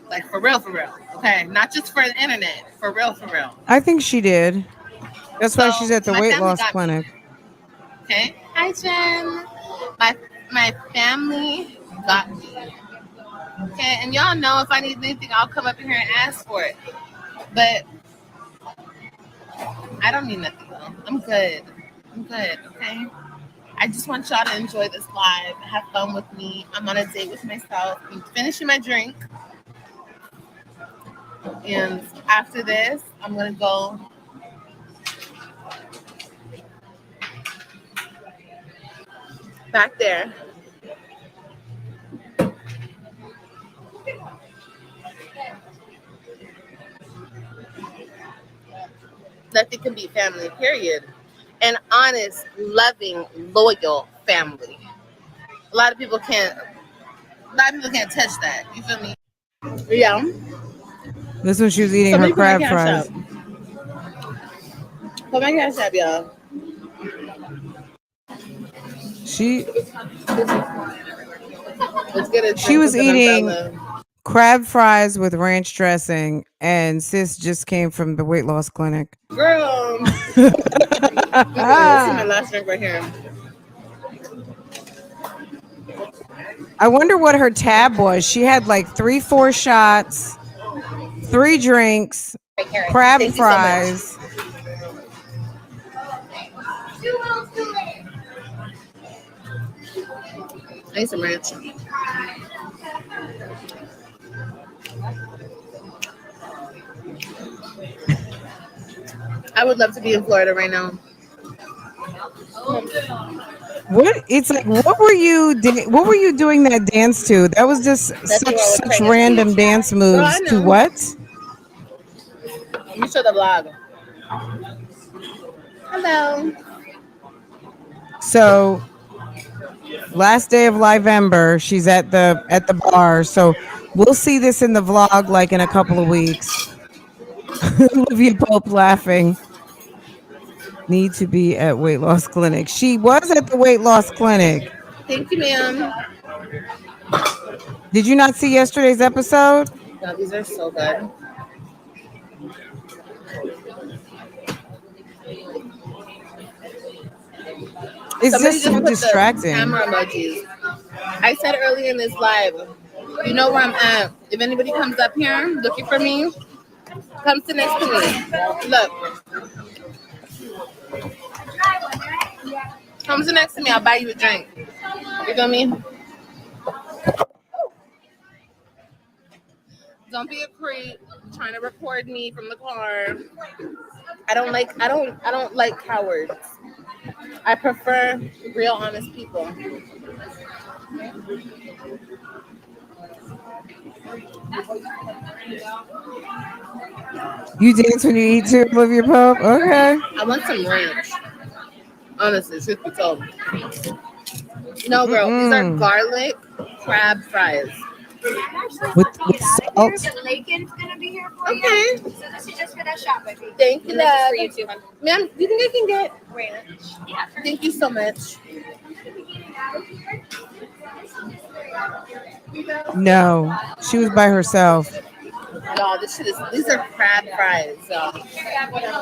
D: Like for real, okay? Not just for the internet, for real, for real.
A: I think she did. That's why she's at the
D: my
A: weight
D: family
A: loss
D: got me.
A: clinic.
D: Okay. Hi, Jen. My family got me. Okay, and y'all know if I need anything, I'll come up here and ask for it. But I don't need nothing though. I'm good. Okay. I just want y'all to enjoy this live. Have fun with me. I'm on a date with myself. I'm finishing my drink. And after this, I'm gonna go back there. Nothing can beat family, period. An honest, loving, loyal family. A lot of people can't touch that. You feel me? Yeah.
A: This when she was eating
D: Somebody
A: her crab fries.
D: Put my cash up, y'all.
A: She
D: Let's get a
A: she
D: drink
A: was
D: with an
A: eating
D: umbrella.
A: crab fries with ranch dressing, and sis just came from the weight loss clinic.
D: Girl. This is my last drink right here.
A: I wonder what her tab was. She had like 3-4 shots, 3 drinks, crab
D: Thank
A: fries.
D: I need some ranch. I would love to be in Florida right now.
A: What? It's like, what were you doing that dance to? That was just such random dance moves to what?
D: You show the vlog. Hello.
A: So last day of Livember, she's at the bar. So we'll see this in the vlog like in a couple of weeks. Olivia Pope laughing. Need to be at weight loss clinic. She was at the weight loss clinic.
D: Thank you, ma'am.
A: Did you not see yesterday's episode?
D: No, these are so good.
A: It's
D: Somebody
A: just so
D: put
A: distracting.
D: The camera emojis. I said earlier in this live, you know where I'm at. If anybody comes up here looking for me, come sit next to me. Look. Come sit next to me. I'll buy you a drink. You feel me? Don't be a creep trying to record me from the car. I don't like cowards. I prefer real, honest people.
A: You dance when you eat too, Olivia Pope? Okay.
D: I want some ranch. Honestly, truth be told. No, girl, these are garlic crab fries.
A: With salt.
E: Lakin's gonna be here for
D: Okay.
E: you. So this is just for that shop, baby.
D: Thank you, love.
E: For you too, hon.
D: Ma'am, you think I can get
E: Ranch. Yeah.
D: Thank you so much.
A: No, she was by herself.
D: No, these are crab fries. So.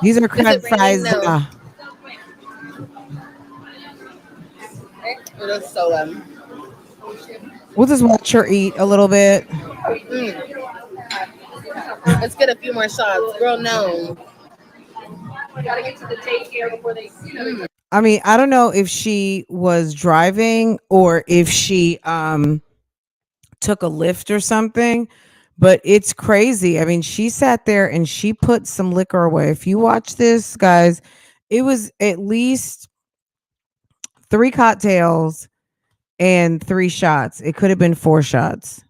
A: These are crab fries.
D: No. It is so
A: We'll just watch her eat a little bit.
D: Let's get a few more shots. Girl, no.
E: We gotta get to the daycare before they
A: I mean, I don't know if she was driving or if she took a lift or something. But it's crazy. I mean, she sat there and she put some liquor away. If you watch this, guys, it was at least 3 cocktails and 3 shots. It could have been 4 shots.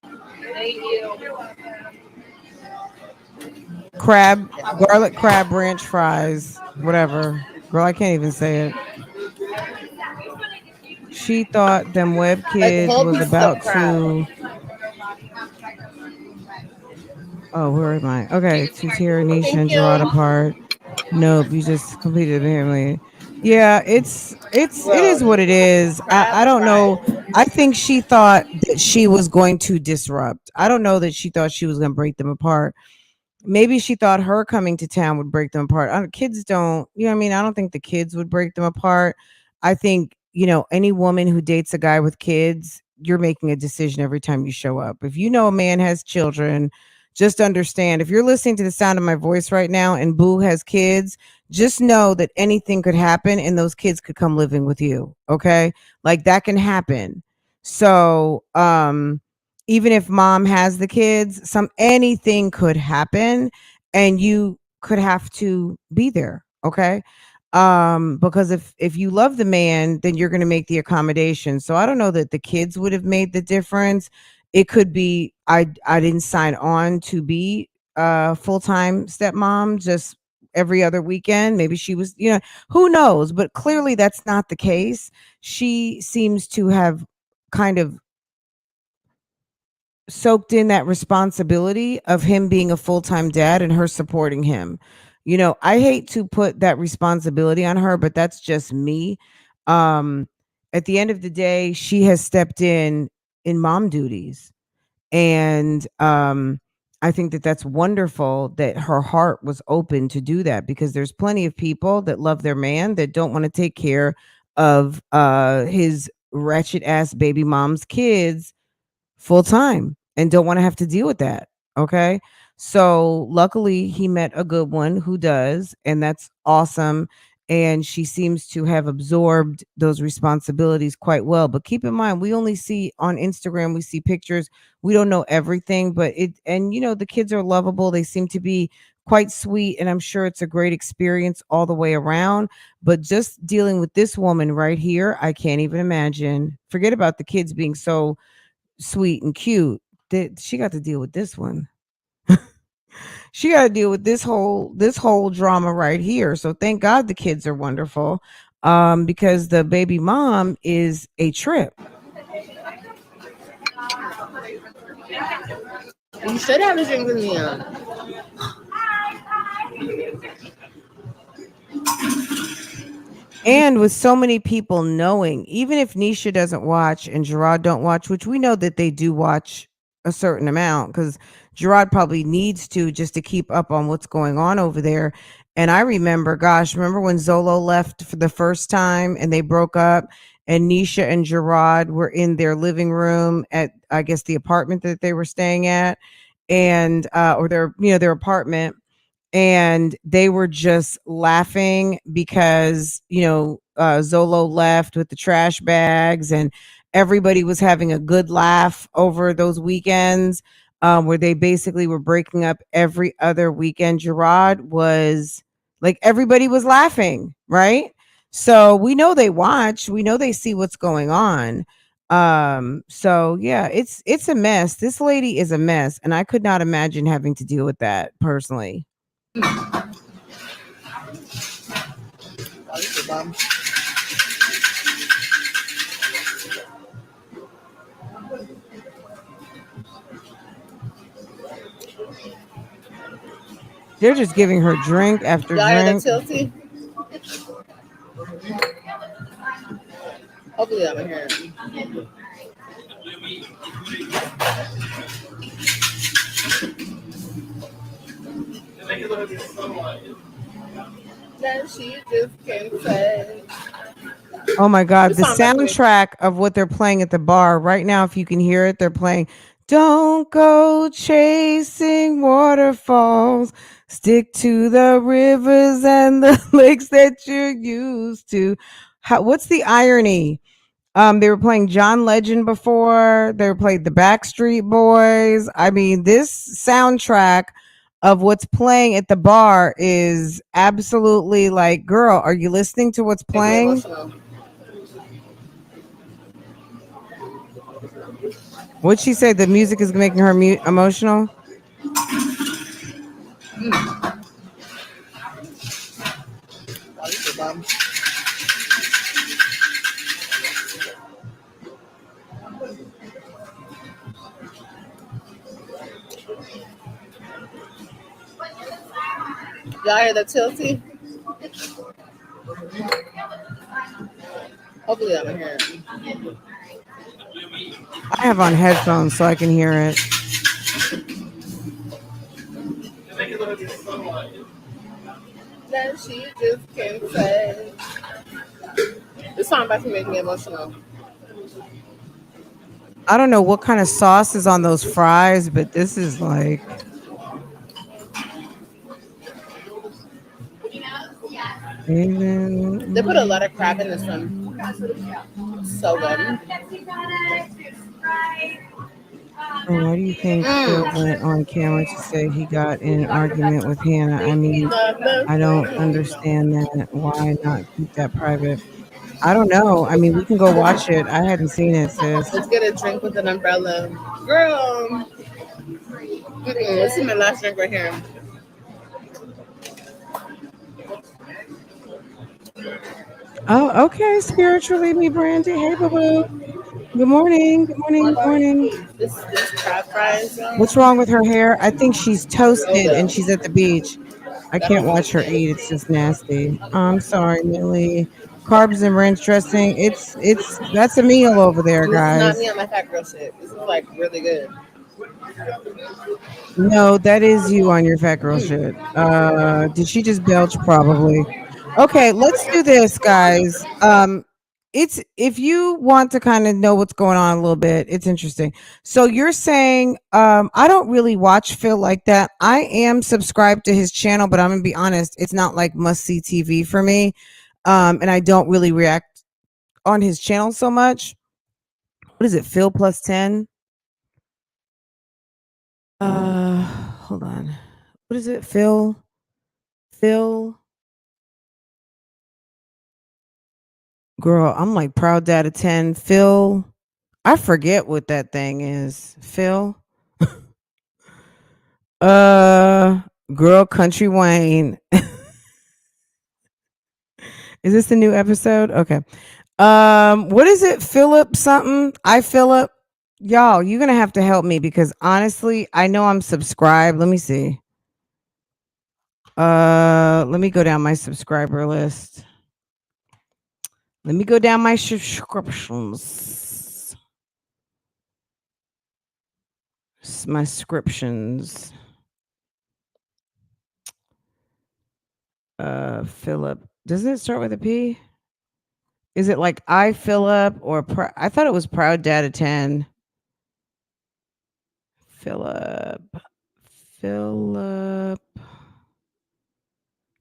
E: Thank you.
A: Garlic crab ranch fries, whatever. Girl, I can't even say it. She thought them web kids
D: whole
A: was
D: pieces of
A: about
D: crab.
A: to. Oh, where am I? Okay, to tear Nisha and
D: Thank
A: Gerard
D: you.
A: apart. Nope, you just completed the family. Yeah, it
D: Bro,
A: is what it is. I
D: crab
A: don't know.
D: fries.
A: I think she thought that she was going to disrupt. I don't know that she thought she was going to break them apart. Maybe she thought her coming to town would break them apart. Kids don't, you know what I mean? I don't think the kids would break them apart. I think, any woman who dates a guy with kids, you're making a decision every time you show up. If you know a man has children, just understand, if you're listening to the sound of my voice right now and Boo has kids, just know that anything could happen and those kids could come living with you. Okay? Like that can happen. So, even if mom has the kids, anything could happen and you could have to be there. Okay? Because if you love the man, then you're going to make the accommodation. So I don't know that the kids would have made the difference. It could be I didn't sign on to be a full-time stepmom, just every other weekend. Maybe she was, who knows, but clearly that's not the case. She seems to have kind of soaked in that responsibility of him being a full-time dad and her supporting him. I hate to put that responsibility on her, but that's just me. Um, at the end of the day, she has stepped in mom duties. And I think that that's wonderful that her heart was open to do that, because there's plenty of people that love their man that don't want to take care of his wretched ass baby mom's kids full time and don't want to have to deal with that. Okay. So luckily he met a good one who does, and that's awesome. And she seems to have absorbed those responsibilities quite well. But keep in mind, we only see on Instagram, we see pictures. We don't know everything, but the kids are lovable. They seem to be quite sweet. And I'm sure it's a great experience all the way around. But just dealing with this woman right here, I can't even imagine. Forget about the kids being so sweet and cute. That she got to deal with this one. She got to deal with this whole drama right here. So thank God the kids are wonderful, because the baby mom is a trip.
D: You should have a drink with me.
A: And with so many people knowing, even if Nisha doesn't watch and Gerard don't watch, which we know that they do watch a certain amount, because Gerard probably needs to, just to keep up on what's going on over there. And I remember when Zolo left for the first time and they broke up, and Nisha and Gerard were in their living room at, I guess, the apartment that they were staying at, and or their apartment, and they were just laughing because Zolo left with the trash bags, and everybody was having a good laugh over those weekends, where they basically were breaking up every other weekend. Gerard was like, everybody was laughing, right? So we know they watch, we know they see what's going on. So yeah, it's a mess. This lady is a mess, and I could not imagine having to deal with that personally. They're just giving her drink after drink.
D: Tilty? Hopefully I'm here. That she just can't say.
A: Oh my God, the soundtrack of what they're playing at the bar right now, if you can hear it, they're playing "Don't Go Chasing Waterfalls, Stick to the Rivers and the Lakes that you're used to." What's the irony? They were playing John Legend before. They were playing the Backstreet Boys. I mean, this soundtrack of what's playing at the bar is absolutely like, girl, are you listening to what's playing? What'd she say? The music is making her emotional?
D: Y'all hear the tilty? Hopefully I can hear it.
A: I have on headphones so I can hear it.
D: That she just can't say. This song about to make me emotional.
A: I don't know what kind of sauce is on those fries, but this is like.
D: They put a lot of crab in this one. So good.
A: Why do you think Phil went on camera to say he got in an argument with Hannah? I mean, I don't understand that. Why not keep that private? I don't know. I mean, we can go watch it. I hadn't seen it, sis.
D: Let's get a drink with an umbrella. Girl. This is my last drink right here.
A: Oh, okay. Spiritually, me, Brandy. Hey, boo boo. Good morning. Good morning. Good morning.
D: This crab fries.
A: What's wrong with her hair? I think she's toasted and she's at the beach. I can't watch her eat. It's just nasty. I'm sorry, Millie. Carbs and ranch dressing. That's a meal over there, guys.
D: This is not me on my fat girl shit. This is like really good.
A: No, that is you on your fat girl shit. Did she just belch? Probably. Okay, let's do this, guys. It's if you want to kind of know what's going on a little bit, it's interesting. So you're saying I don't really watch Phil like that. I am subscribed to his channel, but I'm gonna be honest, it's not like must see TV for me. And I don't really react on his channel so much. What is it, Phil plus 10? Hold on. What is it, Phil? Girl, I'm like proud dad of 10. Phil. I forget what that thing is. Phil. Girl, Country Wayne. Is this the new episode? Okay. What is it? Philip something? Philip. Y'all, you're gonna have to help me because honestly, I know I'm subscribed. Let me see. Let me go down my subscriber list. Let me go down my subscriptions. My subscriptions. Philip. Doesn't it start with a P? Is it like Philip or I thought it was Proud Dad of 10. Philip.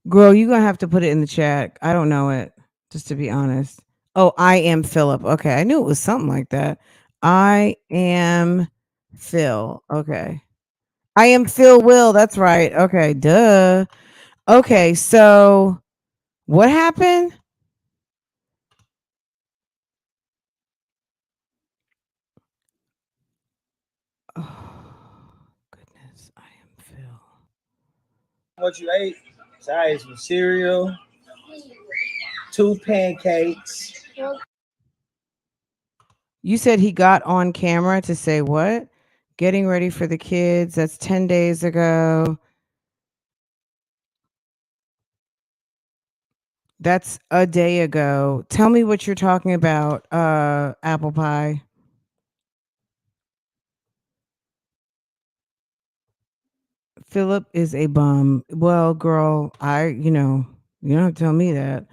A: Girl, you're gonna have to put it in the chat. I don't know it, just to be honest. Oh, I am Philip. Okay, I knew it was something like that. I am Phil. Okay. I am Phil Will. That's right. Okay, duh. Okay, so what happened? Oh, goodness. I am Phil.
F: What you ate? So I ate some cereal, 2 pancakes.
A: You said he got on camera to say what? Getting ready for the kids. That's 10 days ago. That's a day ago. Tell me what you're talking about, apple pie. Philip is a bum. Well, girl, you don't have to tell me that.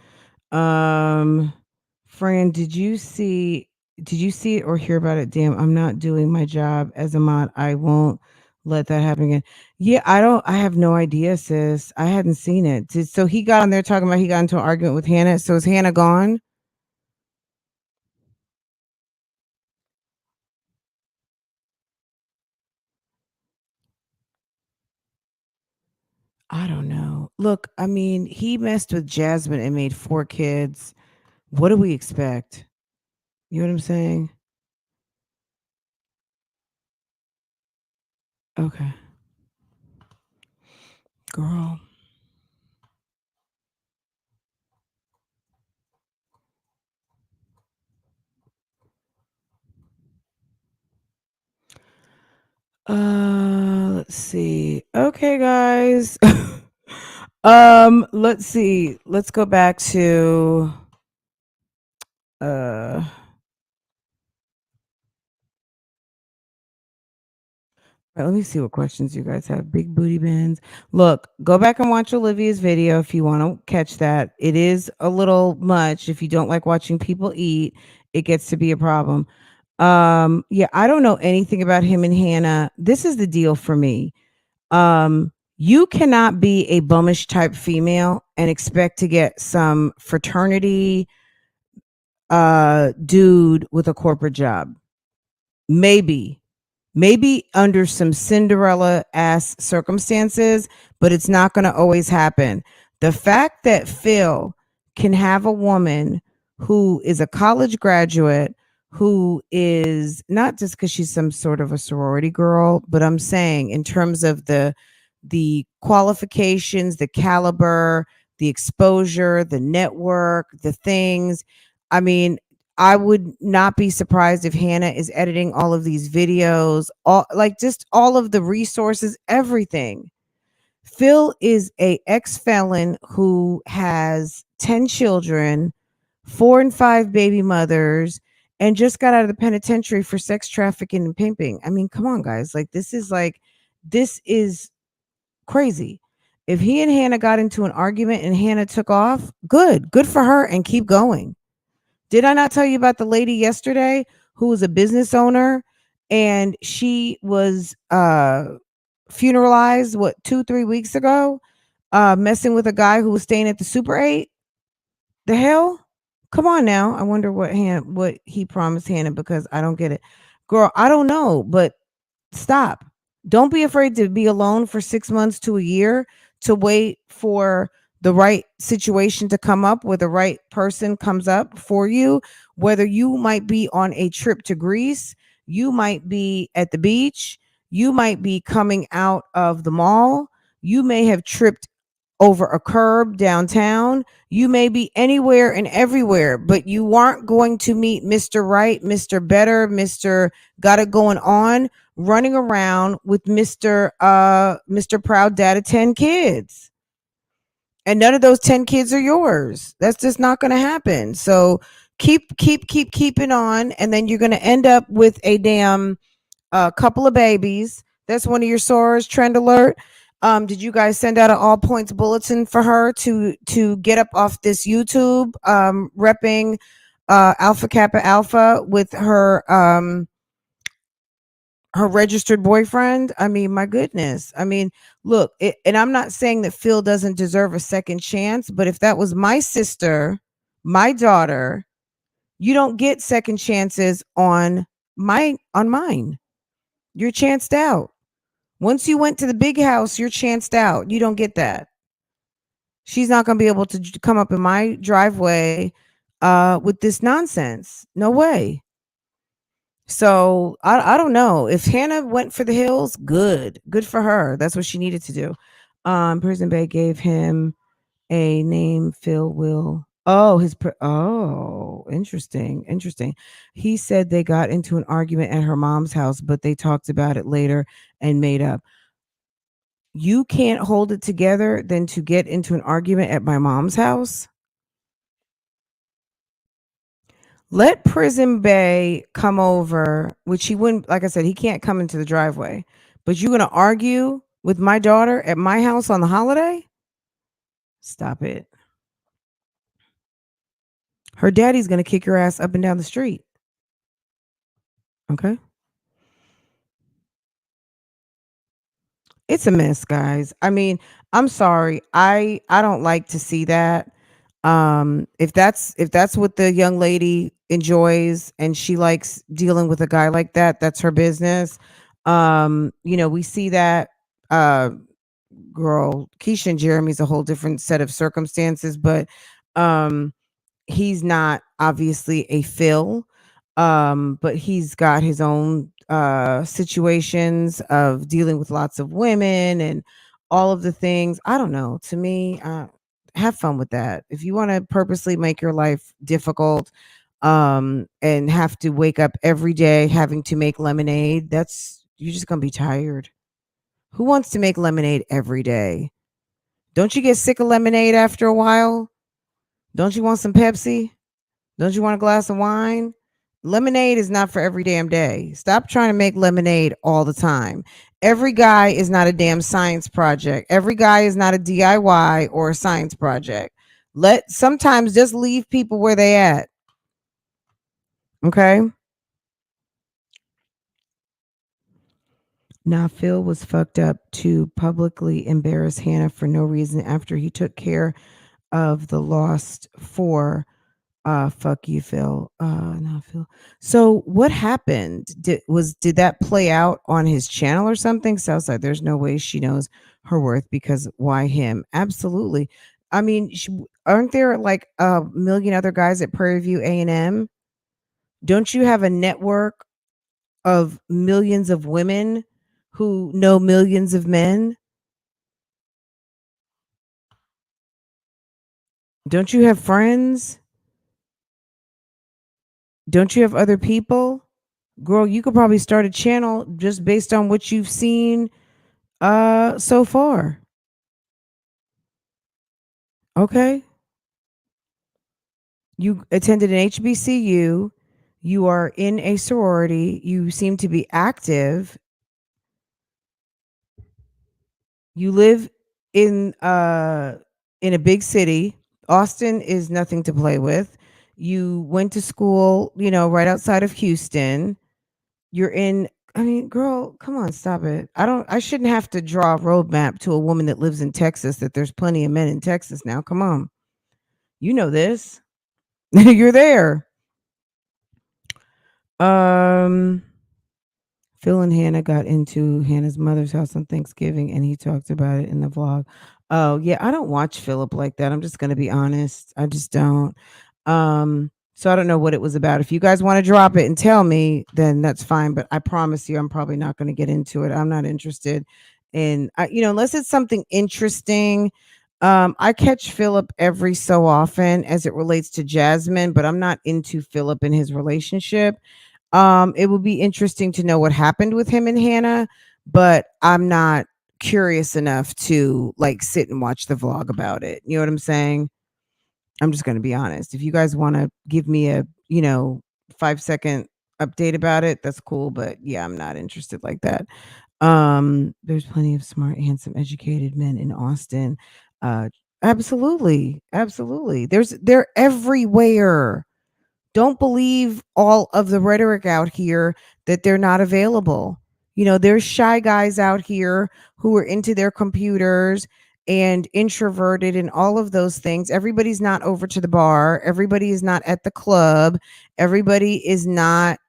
A: Fran, did you see it or hear about it? Damn, I'm not doing my job as a mod. I won't let that happen again. Yeah, I have no idea, sis. I hadn't seen it. So he got on there talking about he got into an argument with Hannah. So is Hannah gone? look, I mean, he messed with Jasmine and made 4 kids. What do we expect? You know what I'm saying? Okay. Girl. Let's see. Okay, guys. Let's see. Let's go back to uh let me see what questions you guys have. Big booty bins. Look, go back and watch Olivia's video if you want to catch that. It is a little much. If you don't like watching people eat, it gets to be a problem. Yeah, I don't know anything about him and Hannah. This is the deal for me. You cannot be a bummish type female and expect to get some fraternity dude with a corporate job. Maybe under some Cinderella ass circumstances, but it's not going to always happen. The fact that Phil can have a woman who is a college graduate, who is not just because she's some sort of a sorority girl, but I'm saying in terms of the qualifications, the caliber, the exposure, the network, the things. I mean, I would not be surprised if Hannah is editing all of these videos, just all of the resources, everything. Phil is a ex-felon who has 10 children, 4 and 5 baby mothers, and just got out of the penitentiary for sex trafficking and pimping. I mean, come on, guys. This is crazy. If he and Hannah got into an argument and Hannah took off, good for her, and keep going. Did I not tell you about the lady yesterday who was a business owner and she was funeralized 2-3 weeks ago, messing with a guy who was staying at the Super 8? The hell? Come on now. I wonder what he promised Hannah, because I don't get it. Girl, I don't know, but stop. Don't be afraid to be alone for 6 months to a year to wait for the right situation to come up, where the right person comes up for you, whether you might be on a trip to Greece, you might be at the beach, you might be coming out of the mall, you may have tripped over a curb downtown, you may be anywhere and everywhere, but you aren't going to meet Mr. Right, Mr. Better, Mr. Got It Going On running around with Mr. Proud Dad of 10 kids. And none of those 10 kids are yours. That's just not going to happen. So keeping on, and then you're going to end up with a damn couple of babies. That's one of your sorors. Trend alert. Did you guys send out an all points bulletin for her to get up off this YouTube repping Alpha Kappa Alpha with her registered boyfriend? I mean, my goodness. I mean, look, and I'm not saying that Phil doesn't deserve a second chance, but if that was my sister, my daughter, you don't get second chances on mine. You're chanced out. Once you went to the big house, you're chanced out. You don't get that. She's not going to be able to come up in my driveway with this nonsense. No way. So I don't know. If Hannah went for the hills, good for her. That's what she needed to do. Prison Bay gave him a name. Phil will. Oh, interesting. He said they got into an argument at her mom's house, but they talked about it later and made up. You can't hold it together than to get into an argument at my mom's house. Let Prison Bay come over, which he wouldn't, like I said, he can't come into the driveway. But you're going to argue with my daughter at my house on the holiday? Stop it. Her daddy's going to kick your ass up and down the street. Okay? It's a mess, guys. I mean, I'm sorry. I don't like to see that. If that's what the young lady enjoys and she likes dealing with a guy like that, that's her business. We see that girl, Keisha and Jeremy's a whole different set of circumstances, but um he's not obviously a Phil, but he's got his own situations of dealing with lots of women and all of the things. I don't know. To me, have fun with that. If you want to purposely make your life difficult, and have to wake up every day having to make lemonade, that's you're just gonna be tired. Who wants to make lemonade every day? Don't you get sick of lemonade after a while? Don't you want some Pepsi? Don't you want a glass of wine? Lemonade is not for every damn day. Stop trying to make lemonade all the time. Every guy is not a damn science project. Every guy is not a DIY or a science project. Let sometimes just leave people where they at. Okay? Now Phil was fucked up to publicly embarrass Hannah for no reason after he took care of the lost four. Fuck you, Phil. No, Phil. So what happened? Did that play out on his channel or something? Southside, there's no way she knows her worth because why him? Absolutely. I mean, aren't there like a million other guys at Prairie View A&M? Don't you have a network of millions of women who know millions of men? Don't you have friends? Don't you have other people? Girl, you could probably start a channel just based on what you've seen so far. Okay? You attended an HBCU, you are in a sorority, you seem to be active. You live in a big city. Austin is nothing to play with. You went to school, right outside of Houston. You're in I mean, girl, come on, stop it. I shouldn't have to draw a roadmap to a woman that lives in Texas that there's plenty of men in Texas now. Come on. You know this. You're there. Um Phil and Hannah got into Hannah's mother's house on Thanksgiving and he talked about it in the vlog. Oh, yeah, I don't watch Philip like that. I'm just going to be honest. I just don't. So I don't know what it was about. If you guys want to drop it and tell me, then that's fine, but I promise you I'm probably not going to get into it. I'm not interested in unless it's something interesting. I catch Philip every so often as it relates to Jasmine, but I'm not into Philip and his relationship. It would be interesting to know what happened with him and Hannah, but I'm not curious enough to like sit and watch the vlog about it. You know what I'm saying? I'm just going to be honest. If you guys want to give me a, 5-second update about it, that's cool, but yeah, I'm not interested like that. There's plenty of smart, handsome, educated men in Austin. Absolutely. Absolutely. They're everywhere. Don't believe all of the rhetoric out here that they're not available. There's shy guys out here who are into their computers and introverted and all of those things. Everybody's not over to the bar. Everybody is not at the club. Everybody is not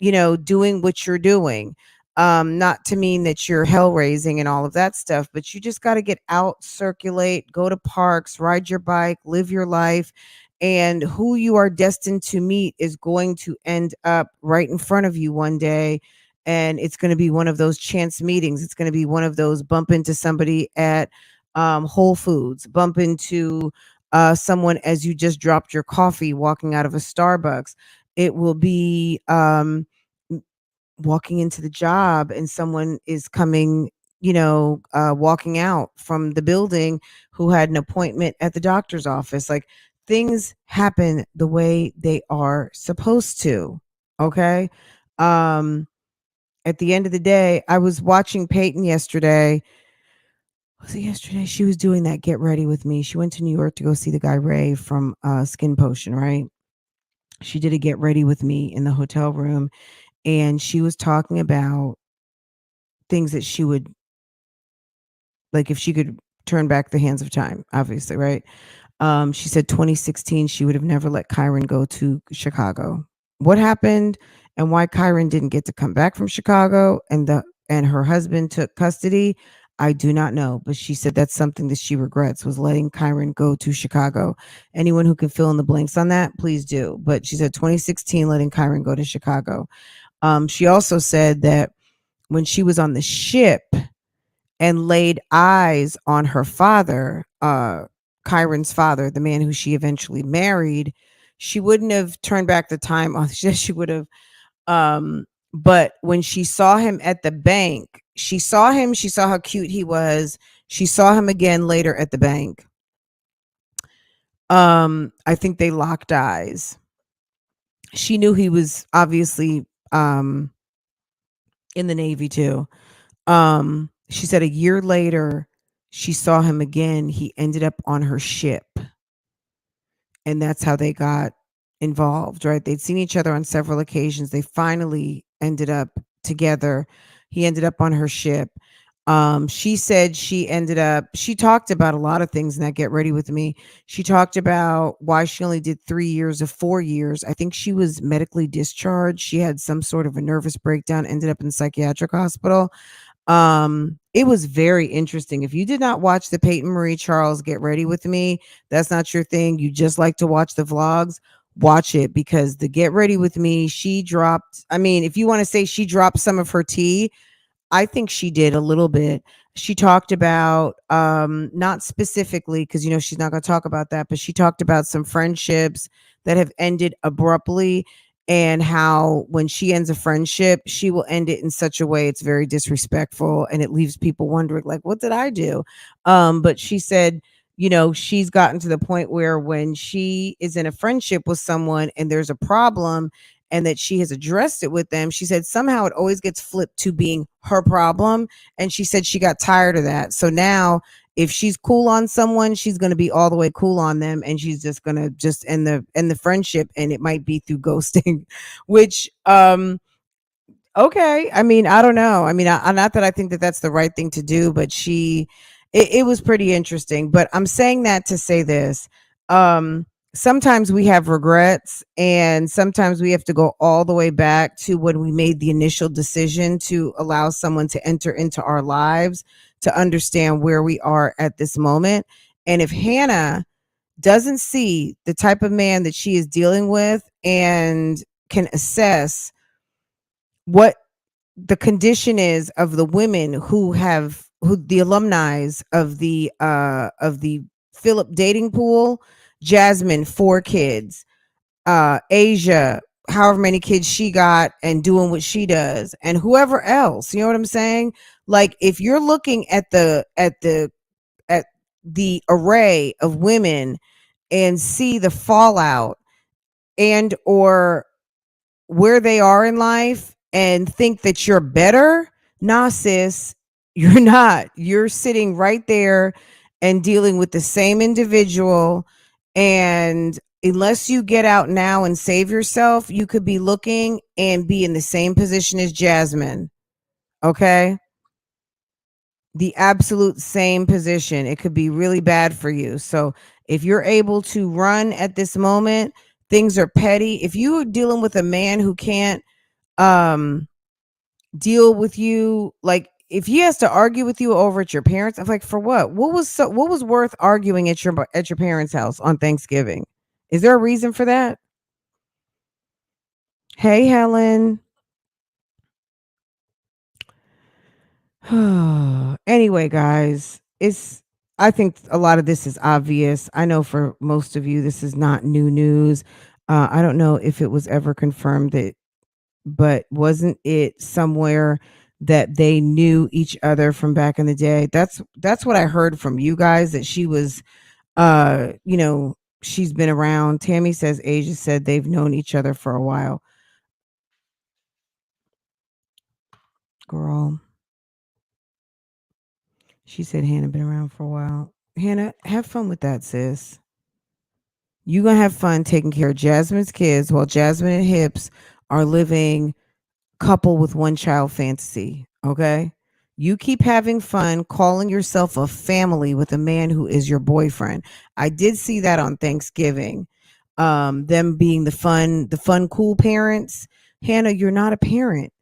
A: doing what you're doing. Not to mean that you're hell raising and all of that stuff, but you just got to get out, circulate, go to parks, ride your bike, live your life. And who you are destined to meet is going to end up right in front of you one day. And it's going to be one of those chance meetings. It's going to be one of those bump into somebody at Whole Foods, bump into someone as you just dropped your coffee walking out of a Starbucks. It will be walking into the job and someone is coming, walking out from the building who had an appointment at the doctor's office. Like things happen the way they are supposed to. Okay. At the end of the day, I was watching Peyton yesterday. Was it yesterday? She was doing that Get Ready With Me. She went to New York to go see the guy Ray from Skin Potion, right? She did a Get Ready With Me in the hotel room. And she was talking about things that she would like if she could turn back the hands of time, obviously, right? She said 2016, she would have never let Kyron go to Chicago. What happened and why Kyron didn't get to come back from Chicago and her husband took custody, I do not know, but she said that's something that she regrets, was letting Kyron go to Chicago. Anyone who can fill in the blanks on that, please do. But she said 2016, letting Kyron go to Chicago. She also said that when she was on the ship and laid eyes on her father, Kyron's father, the man who she eventually married, she wouldn't have turned back the time. She would have. But when she saw him at the bank, she saw him, she saw how cute he was. She saw him again later at the bank. I think they locked eyes. She knew he was obviously in the Navy too. She said a year later, she saw him again. He ended up on her ship. And that's how they got involved, right? They'd seen each other on several occasions. They finally ended up together. He ended up on her ship. She said she talked about a lot of things in that Get Ready With Me. She talked about why she only did 3 years of 4 years. I think she was medically discharged. She had some sort of a nervous breakdown, ended up in a psychiatric hospital. It was very interesting. If you did not watch the Peyton Marie Charles Get Ready With Me, that's not your thing. You just like to watch the vlogs, watch it, because the Get Ready With Me, she dropped, I mean, if you want to say she dropped some of her tea, I think she did a little bit. She talked about, not specifically, because, you know, she's not going to talk about that, but she talked about some friendships that have ended abruptly, and how when she ends a friendship, she will end it in such a way it's very disrespectful, and it leaves people wondering, like, what did I do? But she said, you know, she's gotten to the point where when she is in a friendship with someone and there's a problem, and that she has addressed it with them, she said somehow it always gets flipped to being her problem. And she said she got tired of that. So now if she's cool on someone, she's going to be all the way cool on them, and she's just going to just end the friendship, and it might be through ghosting, which okay, I mean, I don't know. I mean, I not that I think that that's the right thing to do, but it was pretty interesting. But I'm saying that to say this. Sometimes we have regrets, and sometimes we have to go all the way back to when we made the initial decision to allow someone to enter into our lives, to understand where we are at this moment. And if Hannah doesn't see the type of man that she is dealing with and can assess what the condition is of the women who the alumni of the Philip dating pool, Jasmine, 4 kids, Asia, however many kids she got and doing what she does, and whoever else, you know what I'm saying? Like, if you're looking at the array of women and see the fallout and or where they are in life and think that you're better, nah, sis, you're not. You're sitting right there and dealing with the same individual. And unless you get out now and save yourself, you could be looking and be in the same position as Jasmine. Okay? The absolute same position. It could be really bad for you. So if you're able to run at this moment, things are petty. If you are dealing with a man who can't deal with you, like if he has to argue with you over at your parents, I'm like, for what? What was worth arguing at your parents' house on Thanksgiving? Is there a reason for that? Hey, Helen. Anyway, guys, I think a lot of this is obvious. I know for most of you this is not new news. I don't know if it was ever confirmed that, but wasn't it somewhere that they knew each other from back in the day? That's what I heard from you guys, that she was you know, she's been around. Tammy says Asia said they've known each other for a while. Girl. She said Hannah been around for a while. Hannah, have fun with that, sis. You gonna have fun taking care of Jasmine's kids while Jasmine and Hips are living couple with one child fantasy. Okay? You keep having fun calling yourself a family with a man who is your boyfriend. I did see that on Thanksgiving. Them being the fun, cool parents. Hannah, you're not a parent.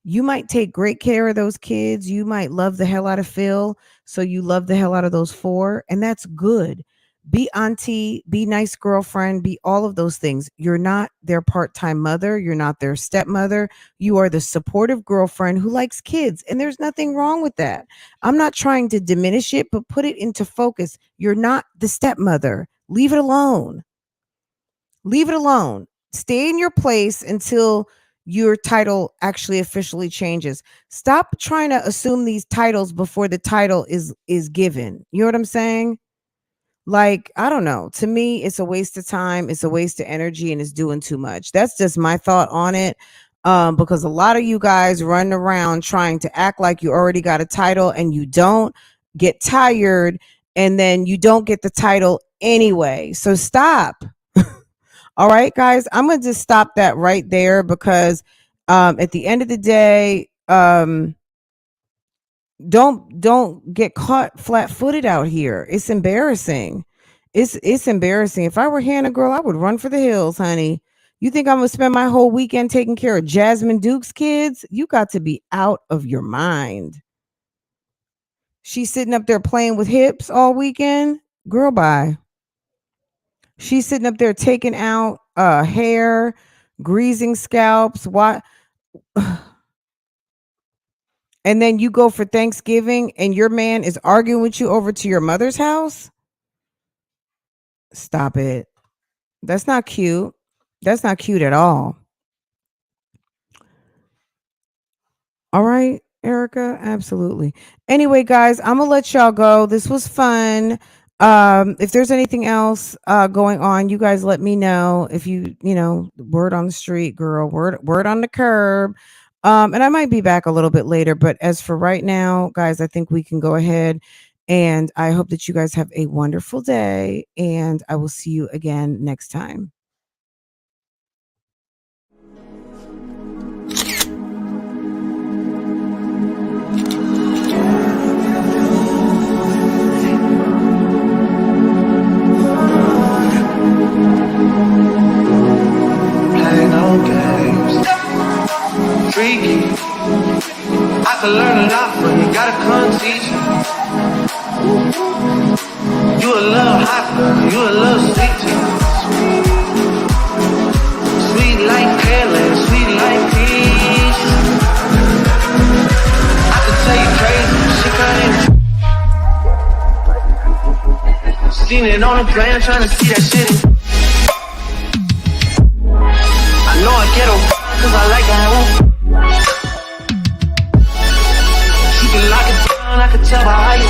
A: You might take great care of those kids. You might love the hell out of Phil. So you love the hell out of those 4. And that's good. Be auntie, be nice girlfriend, be all of those things. You're not their part-time mother. You're not their stepmother. You are the supportive girlfriend who likes kids. And there's nothing wrong with that. I'm not trying to diminish it, but put it into focus. You're not the stepmother. Leave it alone. Leave it alone. Stay in your place until your title actually officially changes. Stop trying to assume these titles before the title is given. You know what I'm saying? Like, I don't know. To me, it's a waste of time, it's a waste of energy, and it's doing too much. That's just my thought on it. Because a lot of you guys run around trying to act like you already got a title and you don't, get tired, and then you don't get the title anyway. So stop. All right, guys, I'm gonna just stop that right there because at the end of the day, don't get caught flat-footed out here. It's embarrassing. It's embarrassing. If I were Hannah, girl, I would run for the hills, honey. You think I'm gonna spend my whole weekend taking care of Jasmine Duke's kids? You got to be out of your mind. She's sitting up there playing with hips all weekend. Girl, bye. She's sitting up there taking out hair, greasing scalps. What? And then you go for Thanksgiving and your man is arguing with you over to your mother's house? Stop it. That's not cute. That's not cute at all. All right, Erica, absolutely. Anyway, guys, I'm gonna let y'all go. This was fun. If there's anything else going on, you guys let me know. If you know, word on the street, girl, word on the curb. And I might be back a little bit later, but as for right now, guys, I think we can go ahead, and I hope that you guys have a wonderful day, and I will see you again next time.
G: Freaky, I could learn a lot from you, gotta come teach me. You a little hot girl, you a little sweet too. Sweet like pearland, sweet like peach. I could tell you crazy, she crazy. Seen it on the plan, trying to see that shit. I know I get her, cause I like her. She can lock it down, I can tell by how you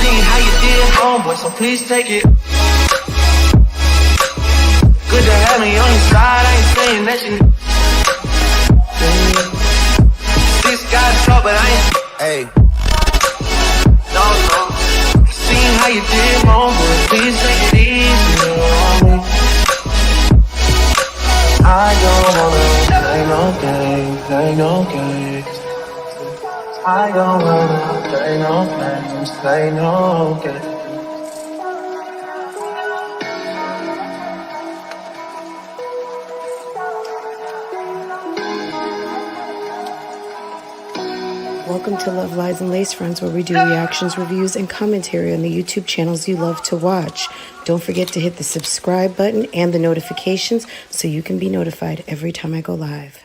G: seen how you did, homeboy, so please take it. Good to have me on your side, I ain't saying that you. This guy's trouble, but I ain't. Hey. No. Seen how you did, homeboy, please take it easy on me. I don't wanna play no games, play no games. I don't wanna play no games, play no games.
H: Welcome to Love, Lies, and Lacefronts, where we do reactions, reviews, and commentary on the YouTube channels you love to watch. Don't forget to hit the subscribe button and the notifications so you can be notified every time I go live.